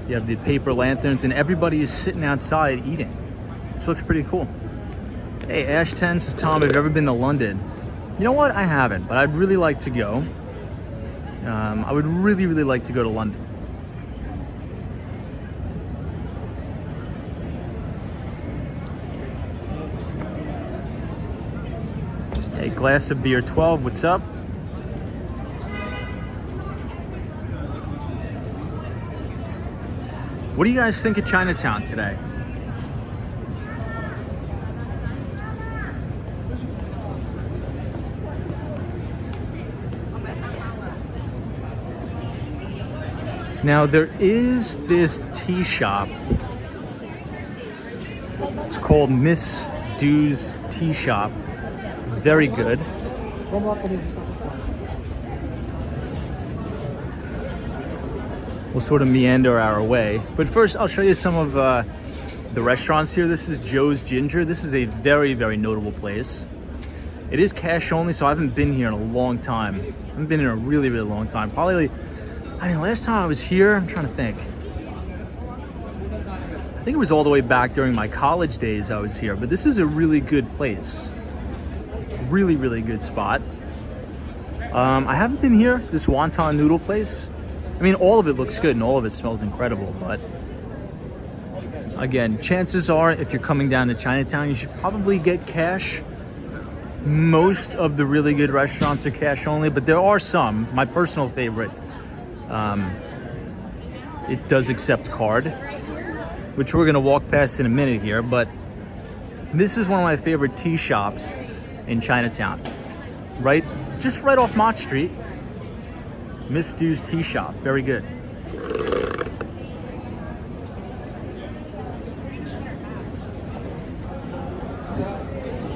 You have the paper lanterns and everybody is sitting outside eating. This looks pretty cool. Hey, Ash 10 says, Tom, have you ever been to London? You know what? I haven't, but I'd really like to go. I would really, really like to go to London. Hey, glass of beer 12, what's up? What do you guys think of Chinatown today? Now there is this tea shop. It's called Miss Du's Tea Shop. Very good. We'll sort of meander our way. But first, I'll show you some of the restaurants here. This is Joe's Ginger. This is a very, very notable place. It is cash only, so I haven't been here in a long time. I haven't been in a really, really long time. Probably, I mean, last time I was here, I'm trying to think. I think it was all the way back during my college days I was here, but this is a really good place. Really, really good spot. I haven't been here, this wonton noodle place. I mean, all of it looks good and all of it smells incredible, but again, chances are if you're coming down to Chinatown, you should probably get cash. Most of the really good restaurants are cash only, but there are some. My personal favorite, it does accept card, which we're gonna walk past in a minute here, but this is one of my favorite tea shops in Chinatown. Just right off Mott Street. Miss Du's Tea Shop, very good.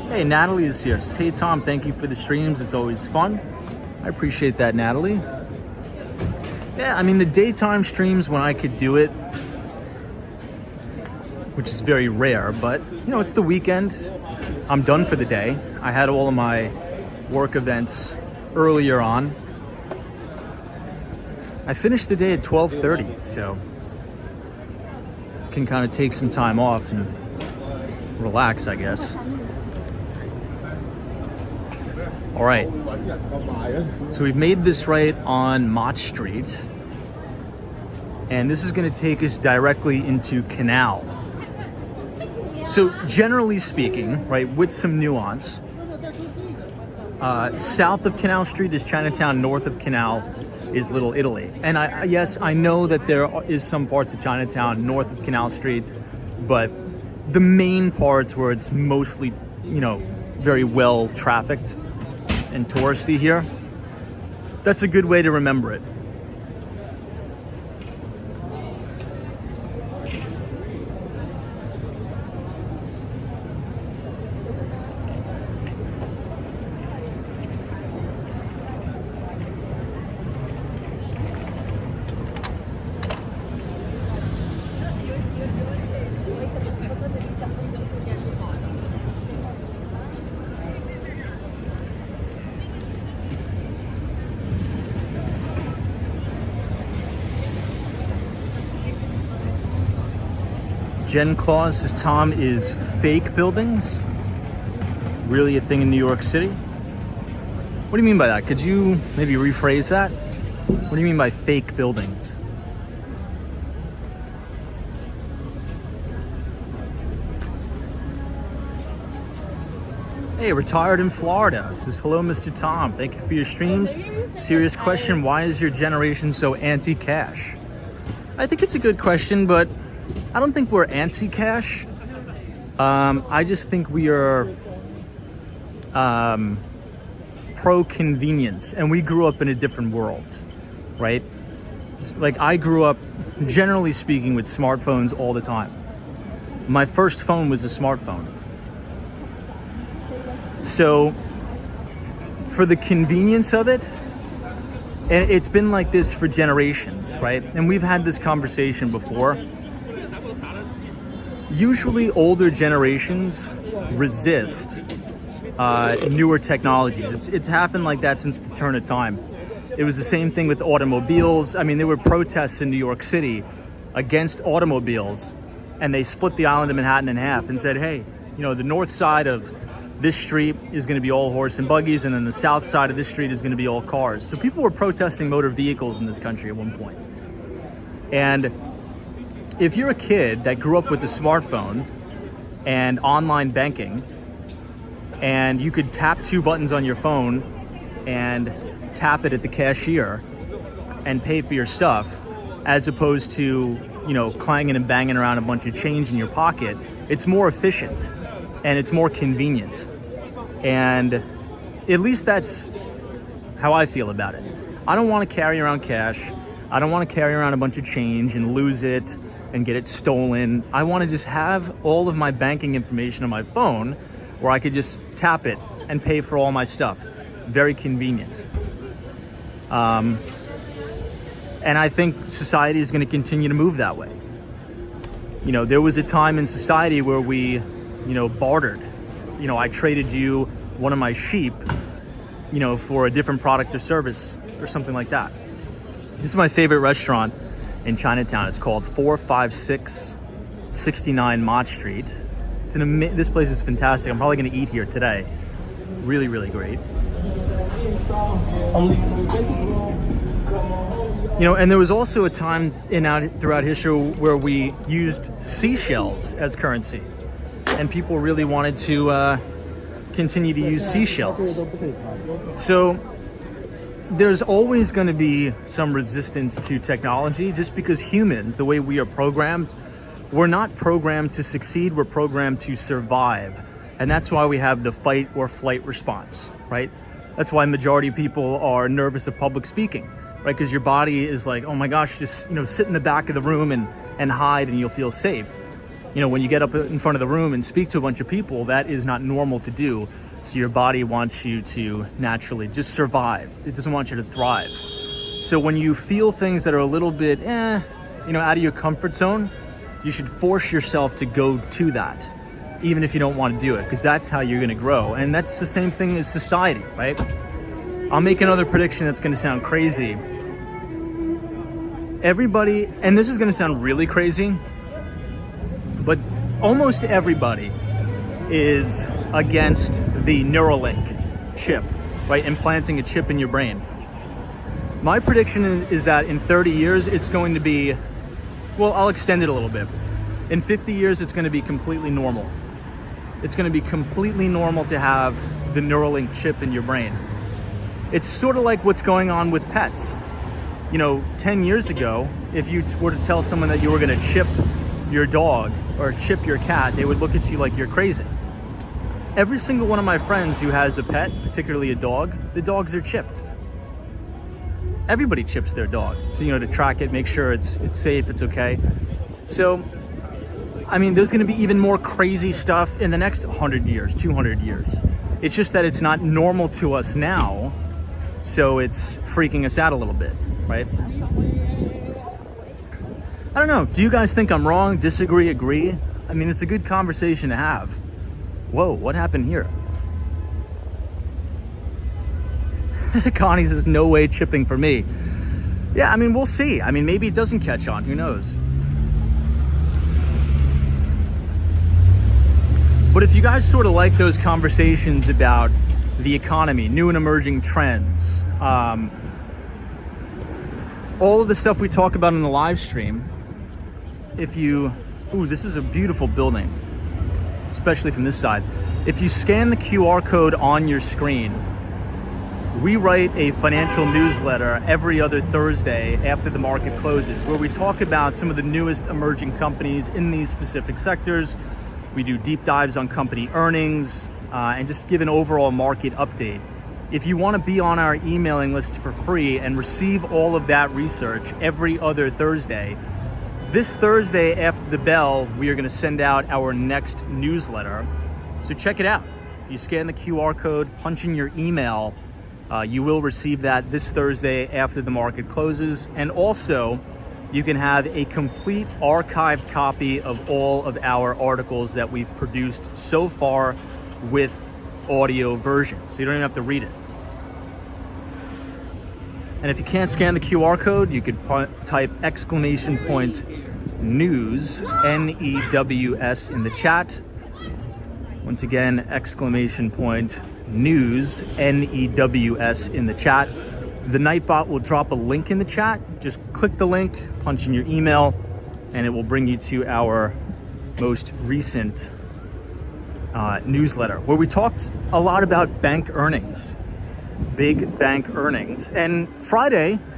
Hey, Natalie is here. Hey, Tom, thank you for the streams. It's always fun. I appreciate that, Natalie. Yeah, I mean, the daytime streams when I could do it, which is very rare, but, you know, it's the weekend. I'm done for the day. I had all of my work events earlier on. I finished the day at 12:30, so can kind of take some time off and relax, I guess. All right, so we've made this right on Mott Street, and this is going to take us directly into Canal. So generally speaking, right, with some nuance, south of Canal Street is Chinatown, north of Canal is Little Italy. And yes, I know that there is some parts of Chinatown north of Canal Street, but the main parts where it's mostly, you know, very well trafficked and touristy here, that's a good way to remember it. Jen Claus says, Tom, is fake buildings really a thing in New York City? What do you mean by that? Could you maybe rephrase that? What do you mean by fake buildings? Hey, retired in Florida says, hello, Mr. Tom. Thank you for your streams. Serious question, why is your generation so anti-cash? I think it's a good question, but I don't think we're anti-cash. I just think we are pro-convenience, and we grew up in a different world, right? Like, I grew up, generally speaking, with smartphones all the time. My first phone was a smartphone. So, for the convenience of it, and it's been like this for generations, right? And we've had this conversation before. Usually older generations resist newer technologies. It's happened like that since the turn of time. It was the same thing with automobiles. I mean, there were protests in New York City against automobiles, and they split the island of Manhattan in half and said, hey, you know, the north side of this street is going to be all horse and buggies, and then the south side of this street is going to be all cars. So people were protesting motor vehicles in this country at one point. And if you're a kid that grew up with a smartphone and online banking, and you could tap two buttons on your phone and tap it at the cashier and pay for your stuff, as opposed to, you know, clanging and banging around a bunch of change in your pocket, it's more efficient and it's more convenient. And at least that's how I feel about it. I don't want to carry around cash. I don't want to carry around a bunch of change and lose it and get it stolen. I want to just have all of my banking information on my phone where I could just tap it and pay for all my stuff. Very convenient. And I think society is going to continue to move that way. You know, there was a time in society where we, you know, bartered. You know, I traded you one of my sheep, you know, for a different product or service or something like that. This is my favorite restaurant in Chinatown. It's called 45669 Mott Street. This place is fantastic. I'm probably going to eat here today. Really, really great. You know, and there was also a time throughout history where we used seashells as currency, and people really wanted to continue to use seashells. So there's always going to be some resistance to technology, just because humans, the way we are programmed, we're not programmed to succeed, we're programmed to survive. And that's why we have the fight or flight response, right? That's why majority of people are nervous of public speaking, right? Because your body is like, oh my gosh, just, you know, sit in the back of the room and hide and you'll feel safe. You know, when you get up in front of the room and speak to a bunch of people, that is not normal to do. So your body wants you to naturally just survive. It doesn't want you to thrive. So when you feel things that are a little bit, you know, out of your comfort zone, you should force yourself to go to that, even if you don't want to do it, because that's how you're going to grow. And that's the same thing as society, right? I'll make another prediction that's going to sound crazy. Everybody, and this is going to sound really crazy, but almost everybody is against the Neuralink chip, right? Implanting a chip in your brain. My prediction is that in 30 years, it's going to be, well, I'll extend it a little bit. In 50 years, it's going to be completely normal. It's going to be completely normal to have the Neuralink chip in your brain. It's sort of like what's going on with pets. You know, 10 years ago, if you were to tell someone that you were going to chip your dog or chip your cat, they would look at you like you're crazy. Every single one of my friends who has a pet, particularly a dog, the dogs are chipped. Everybody chips their dog, so, you know, to track it, make sure it's safe, it's okay. So, I mean, there's going to be even more crazy stuff in the next 100 years, 200 years. It's just that it's not normal to us now, so it's freaking us out a little bit, right? I don't know. Do you guys think I'm wrong, disagree, agree? I mean, it's a good conversation to have. Whoa, what happened here? Connie says, no way chipping for me. Yeah, I mean, we'll see. I mean, maybe it doesn't catch on. Who knows? But if you guys sort of like those conversations about the economy, new and emerging trends, all of the stuff we talk about in the live stream, if you, ooh, this is a beautiful building, especially from this side. If you scan the QR code on your screen, we write a financial newsletter every other Thursday after the market closes, where we talk about some of the newest emerging companies in these specific sectors. We do deep dives on company earnings and just give an overall market update. If you want to be on our emailing list for free and receive all of that research every other Thursday, this Thursday after the bell, we are going to send out our next newsletter. So check it out. If you scan the QR code, punch in your email, you will receive that this Thursday after the market closes. And also, you can have a complete archived copy of all of our articles that we've produced so far with audio version. So you don't even have to read it. And if you can't scan the QR code, you could type !news, N-E-W-S in the chat. Once again, !news, N-E-W-S in the chat. The Nightbot will drop a link in the chat. Just click the link, punch in your email, and it will bring you to our most recent newsletter, where we talked a lot about bank earnings, big bank earnings. And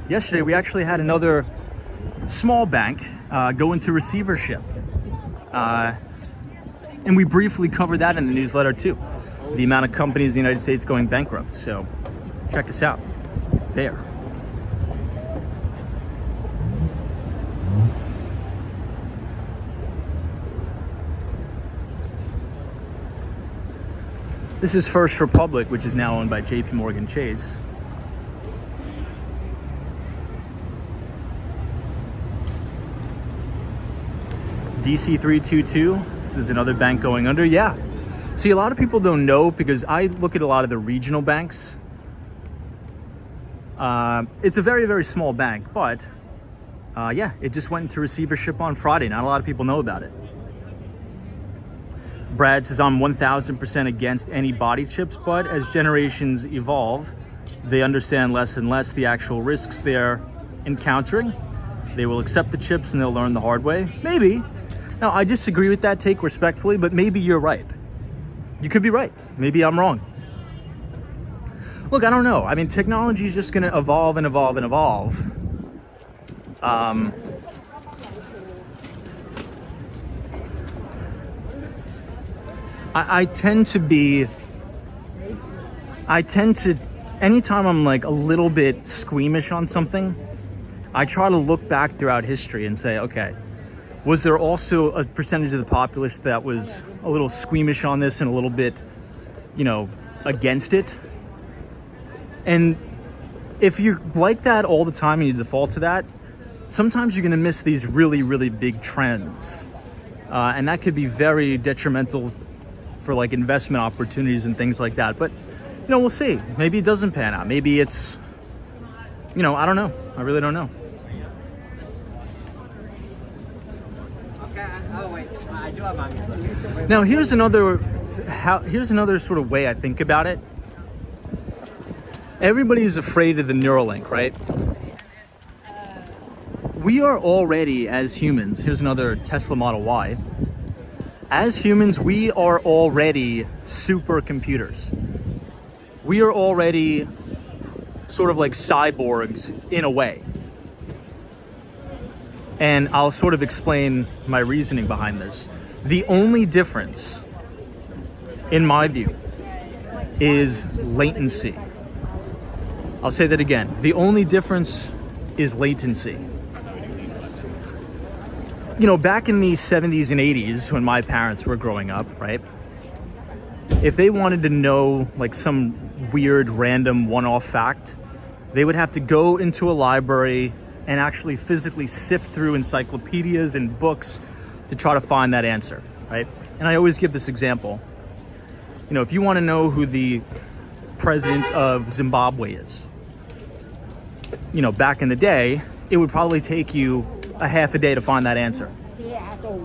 yesterday, we actually had another small bank go into receivership. And we briefly covered that in the newsletter too. The amount of companies in the United States going bankrupt. So check us out there. This is First Republic, which is now owned by JP Morgan Chase. DC 322, this is another bank going under. Yeah. See, a lot of people don't know because I look at a lot of the regional banks. It's a very, very small bank, but yeah, it just went into receivership on Friday. Not a lot of people know about it. Brad says, I'm 1000% against any body chips, but as generations evolve, they understand less and less the actual risks they're encountering. They will accept the chips and they'll learn the hard way. Maybe. Now, I disagree with that take respectfully, but maybe you're right. You could be right. Maybe I'm wrong. Look, I don't know. I mean, technology is just going to evolve and evolve and evolve. I tend to, anytime I'm like a little bit squeamish on something, I try to look back throughout history and say, okay, was there also a percentage of the populace that was a little squeamish on this and a little bit, you know, against it? And if you're like that all the time and you default to that, sometimes you're going to miss these really, really big trends. And that could be very detrimental for like investment opportunities and things like that. But, you know, we'll see. Maybe it doesn't pan out. Maybe it's, you know, I don't know. I really don't know. Now, here's another sort of way I think about it. Everybody's afraid of the Neuralink, right? We are already, as humans, here's another Tesla Model Y. As humans, we are already supercomputers. We are already sort of like cyborgs in a way. And I'll sort of explain my reasoning behind this. The only difference, in my view, is latency. I'll say that again. The only difference is latency. You know, back in the 70s and 80s, when my parents were growing up, right? If they wanted to know like some weird, random, one-off fact, they would have to go into a library and actually physically sift through encyclopedias and books to try to find that answer, right? And I always give this example. You know, if you want to know who the president of Zimbabwe is, you know, back in the day, it would probably take you a half a day to find that answer.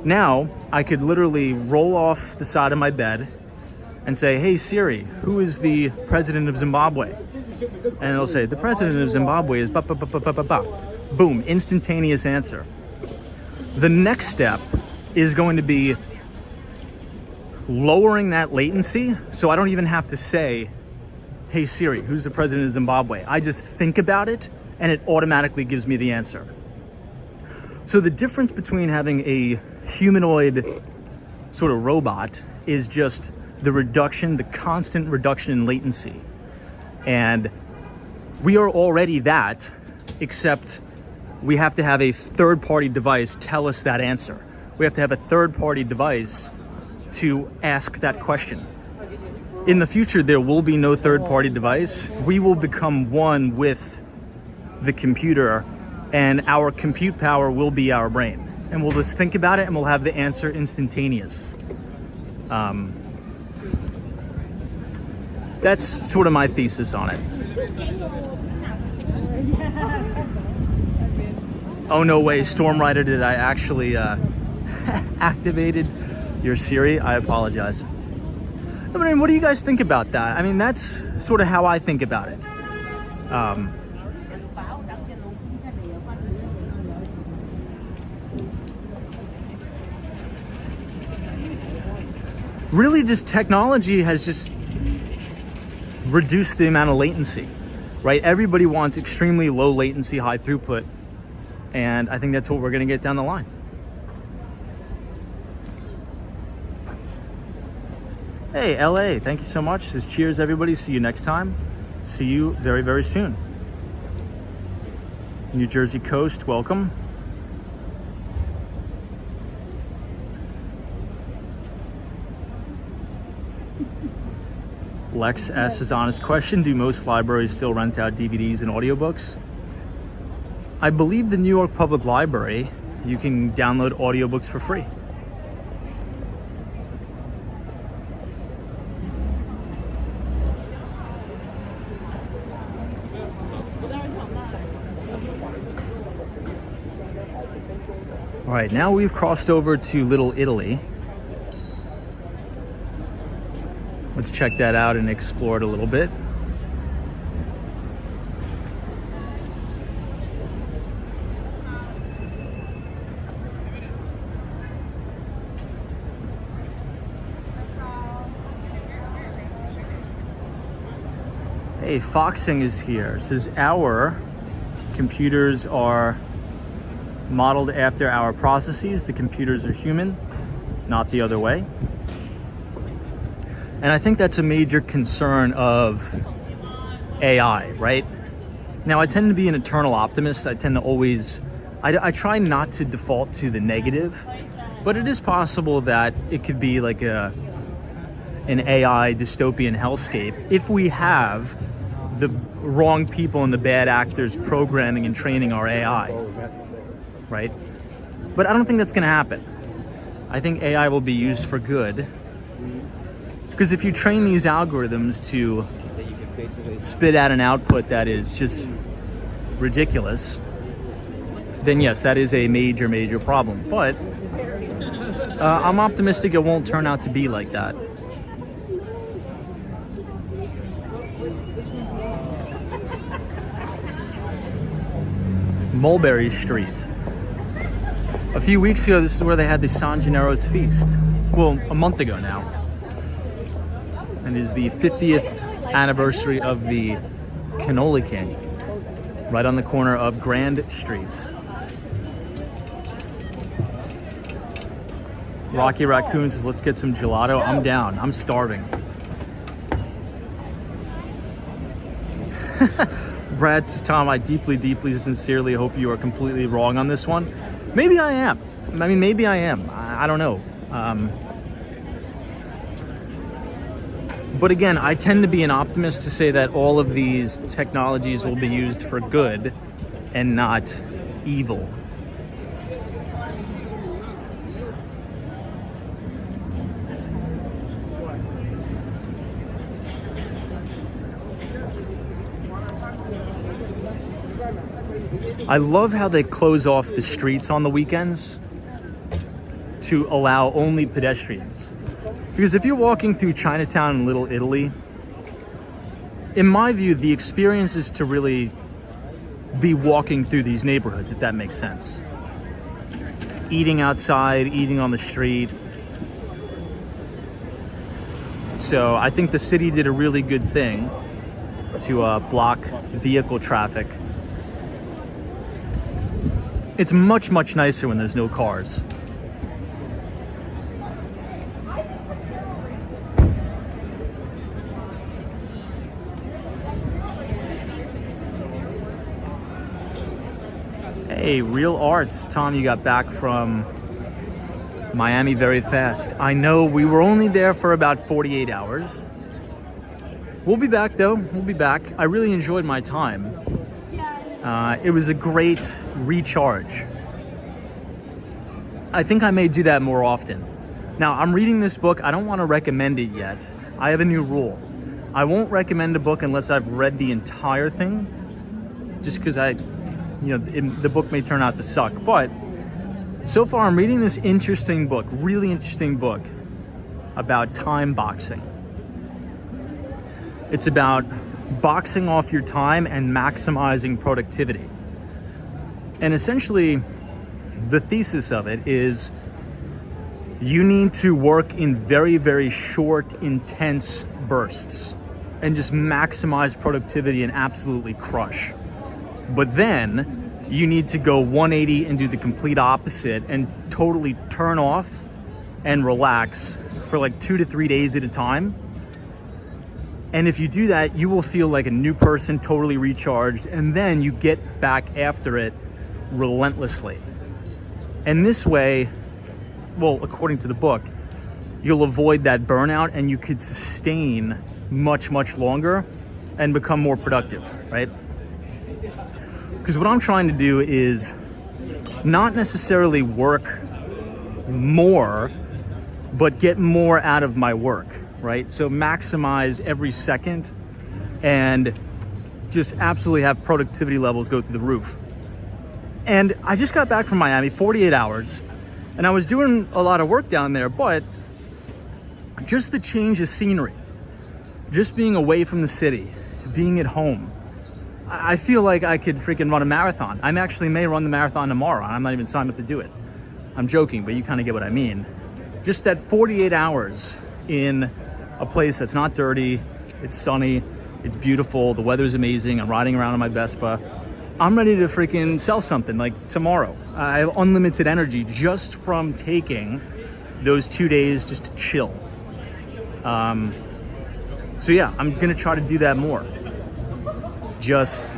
Now, I could literally roll off the side of my bed and say, hey Siri, who is the president of Zimbabwe? And it'll say, the president of Zimbabwe is boom, instantaneous answer. The next step is going to be lowering that latency so I don't even have to say, hey Siri, who's the president of Zimbabwe? I just think about it and it automatically gives me the answer. So the difference between having a humanoid sort of robot is just the constant reduction in latency. And we are already that, except we have to have a third-party device tell us that answer. We have to have a third-party device to ask that question. In the future, there will be no third-party device. We will become one with the computer, and our compute power will be our brain. And we'll just think about it and we'll have the answer instantaneous. That's sort of my thesis on it. Oh, no way, Storm Rider, did I actually activated your Siri? I apologize. I mean, what do you guys think about that? I mean, that's sort of how I think about it. Really, just technology has just reduced the amount of latency, right? Everybody wants extremely low latency, high throughput, and I think that's what we're going to get down the line. Hey, LA, thank you so much. Says cheers, everybody. See you next time. See you very, very soon. New Jersey Coast, welcome. Lex asks his honest question: do most libraries still rent out DVDs and audiobooks? I believe the New York Public Library, you can download audiobooks for free. All right, now we've crossed over to Little Italy. Let's check that out and explore it a little bit. Hey, Foxing is here. It says our computers are modeled after our processes. The computers are human, not the other way. And I think that's a major concern of AI, right? Now, I tend to be an eternal optimist. I tend to always, I try not to default to the negative, but it is possible that it could be like an AI dystopian hellscape if we have the wrong people and the bad actors programming and training our AI, right? But I don't think that's gonna happen. I think AI will be used for good. Because if you train these algorithms to spit out an output that is just ridiculous, then yes, that is a major, major problem. But I'm optimistic it won't turn out to be like that. Mulberry Street. A few weeks ago, this is where they had the San Gennaro's feast. Well, a month ago now. And it is the 50th anniversary of the Cannoli King, right on the corner of Grand Street. Rocky Raccoon says, let's get some gelato. I'm down. I'm starving. Brad says, Tom, I deeply, deeply, sincerely hope you are completely wrong on this one. Maybe I am. I mean, maybe I am. I don't know. But again, I tend to be an optimist to say that all of these technologies will be used for good and not evil. I love how they close off the streets on the weekends to allow only pedestrians. Because if you're walking through Chinatown in Little Italy, in my view, the experience is to really be walking through these neighborhoods, if that makes sense. Eating outside, eating on the street. So I think the city did a really good thing to block vehicle traffic. It's much, much nicer when there's no cars. Hey, Real Arts. Tom, you got back from Miami very fast. I know, we were only there for about 48 hours. We'll be back though, we'll be back. I really enjoyed my time. It was a great recharge. I think I may do that more often. Now, I'm reading this book. I don't want to recommend it yet. I have a new rule. I won't recommend a book unless I've read the entire thing, just because the book may turn out to suck. But so far, I'm reading this interesting book, really interesting book about time boxing. It's about boxing off your time and maximizing productivity. And essentially, the thesis of it is you need to work in very, very short, intense bursts and just maximize productivity and absolutely crush. But then you need to go 180 and do the complete opposite and totally turn off and relax for like 2 to 3 days at a time. And if you do that, you will feel like a new person, totally recharged, and then you get back after it relentlessly. And this way, well, according to the book, you'll avoid that burnout and you could sustain much, much longer and become more productive, right? Because what I'm trying to do is not necessarily work more, but get more out of my work, right? So maximize every second and just absolutely have productivity levels go through the roof. And I just got back from Miami, 48 hours, and I was doing a lot of work down there, but just the change of scenery, just being away from the city, being at home, I feel like I could freaking run a marathon. I actually may run the marathon tomorrow. I'm not even signed up to do it. I'm joking, but you kind of get what I mean. Just that 48 hours in a place that's not dirty, it's sunny, it's beautiful, the weather's amazing, I'm riding around on my Vespa. I'm ready to freaking sell something like tomorrow. I have unlimited energy just from taking those 2 days just to chill. So yeah, I'm gonna try to do that more. Just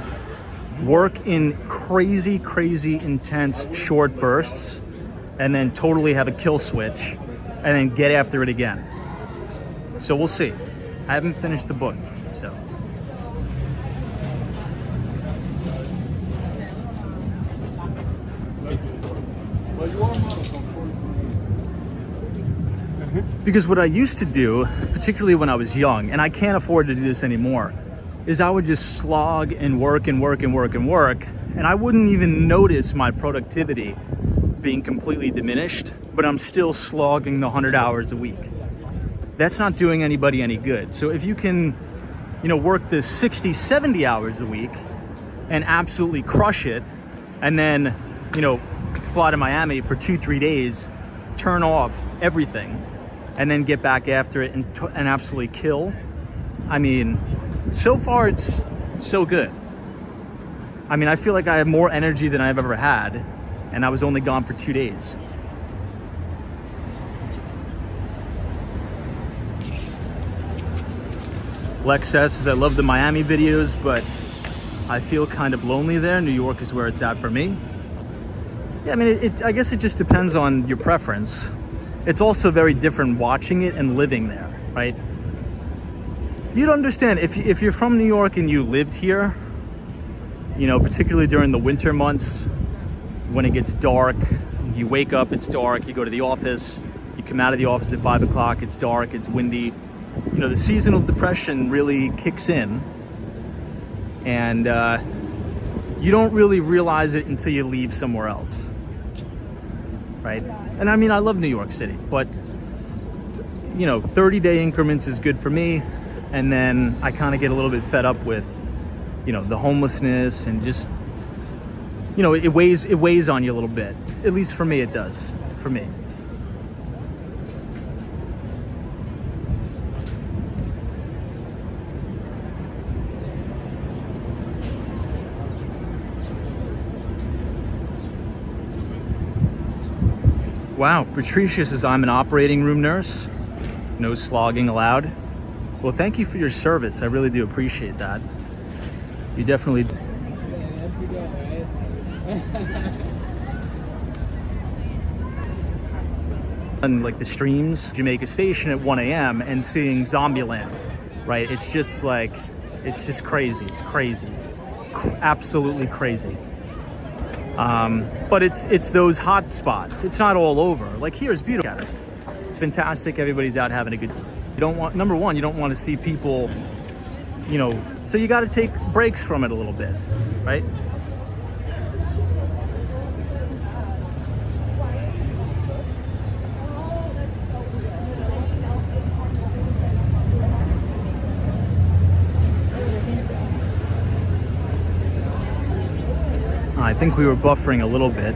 work in crazy, crazy intense short bursts and then totally have a kill switch and then get after it again. So we'll see. I haven't finished the book, so. Because what I used to do, particularly when I was young, and I can't afford to do this anymore, is I would just slog and work and work and work and work, and I wouldn't even notice my productivity being completely diminished, but I'm still slogging the 100 hours a week. That's not doing anybody any good. So if you can, work the 60, 70 hours a week and absolutely crush it, and then, fly to Miami for 2-3 days, turn off everything, and then get back after it and absolutely kill. I mean, so far it's so good. I mean, I feel like I have more energy than I've ever had, and I was only gone for 2 days. Lex says, I love the Miami videos, but I feel kind of lonely there. New York is where it's at for me. Yeah, I mean, I guess it just depends on your preference. It's also very different watching it and living there, right? You'd understand if you're from New York and you lived here, particularly during the winter months when it gets dark, you wake up, it's dark, you go to the office, you come out of the office at 5 o'clock, it's dark, it's windy. The seasonal depression really kicks in, and you don't really realize it until you leave somewhere else, right? And I mean, I love New York City, but 30-day increments is good for me. And then I kind of get a little bit fed up with, the homelessness and just, it weighs on you a little bit. At least for me, it does. For me. Wow, Patricia says, I'm an operating room nurse. No slogging allowed. Well, thank you for your service. I really do appreciate that. You definitely... And like the streams, Jamaica Station at 1 a.m. and seeing Zombieland, right? It's just crazy. It's crazy. It's absolutely crazy. But it's those hot spots. It's not all over. Like here's beautiful. It's fantastic. Everybody's out having a good. You don't want, number one, you don't want to see people, so you got to take breaks from it a little bit, right? I think we were buffering a little bit.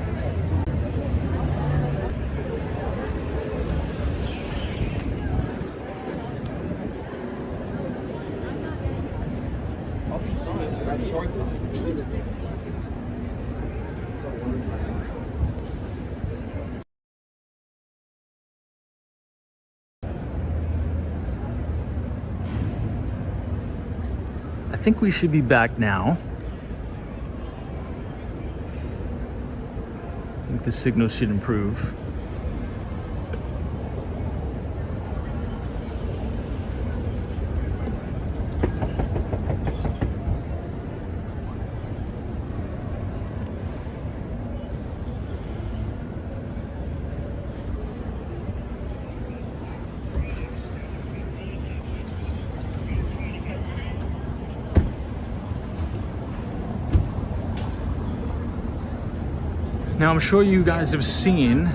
I think we should be back now. I think the signal should improve. Now, I'm sure you guys have seen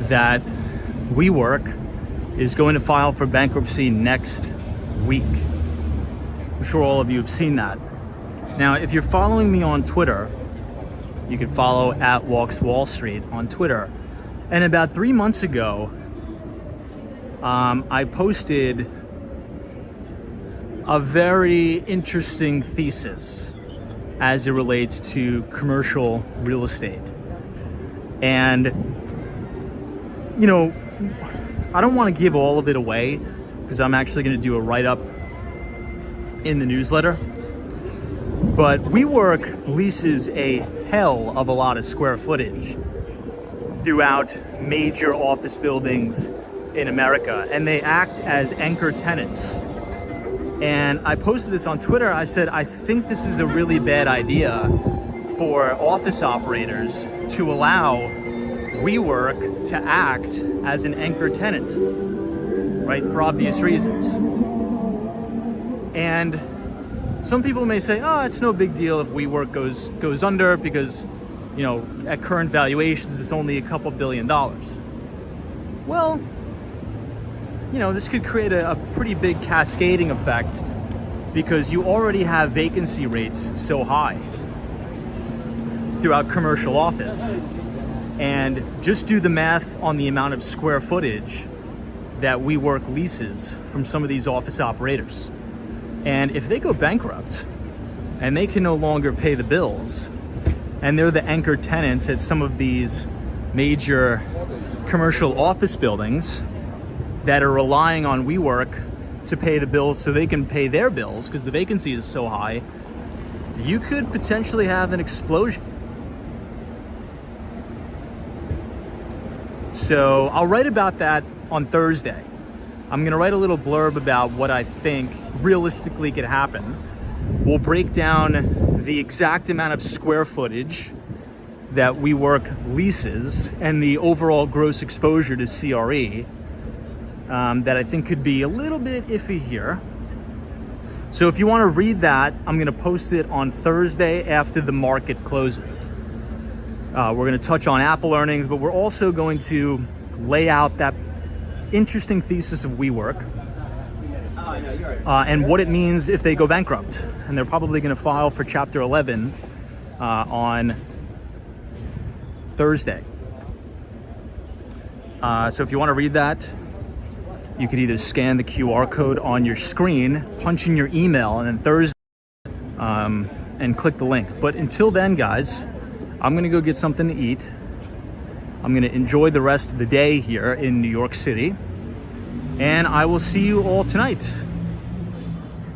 that WeWork is going to file for bankruptcy next week. I'm sure all of you have seen that. Now, if you're following me on Twitter, you can follow at Walks Wall Street on Twitter. And about 3 months ago, I posted a very interesting thesis as it relates to commercial real estate. And, you know, I don't want to give all of it away because I'm actually going to do a write-up in the newsletter. But WeWork leases a hell of a lot of square footage throughout major office buildings in America, and they act as anchor tenants. And I posted this on Twitter. I said, I think this is a really bad idea for office operators to allow WeWork to act as an anchor tenant, right? For obvious reasons. And some people may say, oh, it's no big deal if WeWork goes under because, you know, at current valuations, it's only a couple $2 billion. Well, you know, this could create a pretty big cascading effect because you already have vacancy rates so high throughout commercial office. And just do the math on the amount of square footage that WeWork leases from some of these office operators. And if they go bankrupt and they can no longer pay the bills, and they're the anchor tenants at some of these major commercial office buildings that are relying on WeWork to pay the bills so they can pay their bills because the vacancy is so high, you could potentially have an explosion. So I'll write about that on Thursday. I'm gonna write a little blurb about what I think realistically could happen. We'll break down the exact amount of square footage that WeWork leases and the overall gross exposure to CRE that I think could be a little bit iffy here. So if you want to read that, I'm going to post it on Thursday after the market closes. We're going to touch on Apple earnings, but we're also going to lay out that interesting thesis of WeWork and what it means if they go bankrupt. And they're probably going to file for Chapter 11 on Thursday. So if you want to read that, you could either scan the QR code on your screen, punch in your email, and then Thursday, and click the link. But until then, guys, I'm gonna go get something to eat. I'm gonna enjoy the rest of the day here in New York City, and I will see you all tonight.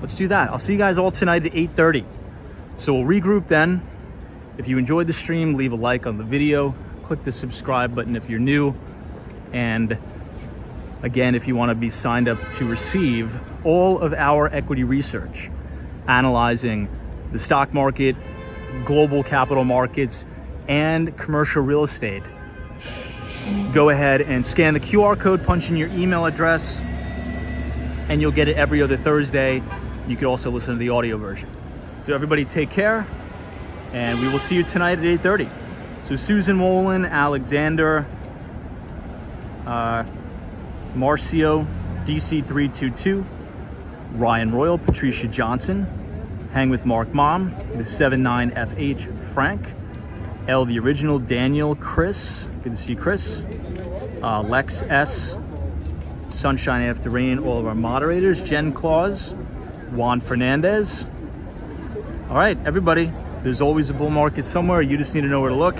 Let's do that. I'll see you guys all tonight at 8:30. So we'll regroup then. If you enjoyed the stream, leave a like on the video, click the subscribe button if you're new, and again, if you want to be signed up to receive all of our equity research, analyzing the stock market, global capital markets, and commercial real estate, go ahead and scan the QR code, punch in your email address, and you'll get it every other Thursday. You can also listen to the audio version. So everybody take care, and we will see you tonight at 8:30. So Susan Wolin, Alexander, Marcio, DC322, Ryan Royal, Patricia Johnson, Hang with Mark Mom, the 79FH Frank, L the Original, Daniel, Chris, good to see you, Chris, Lex S, Sunshine After Rain, all of our moderators, Jen Claus, Juan Fernandez. All right, everybody, there's always a bull market somewhere. You just need to know where to look.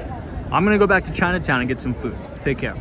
I'm gonna go back to Chinatown and get some food. Take care.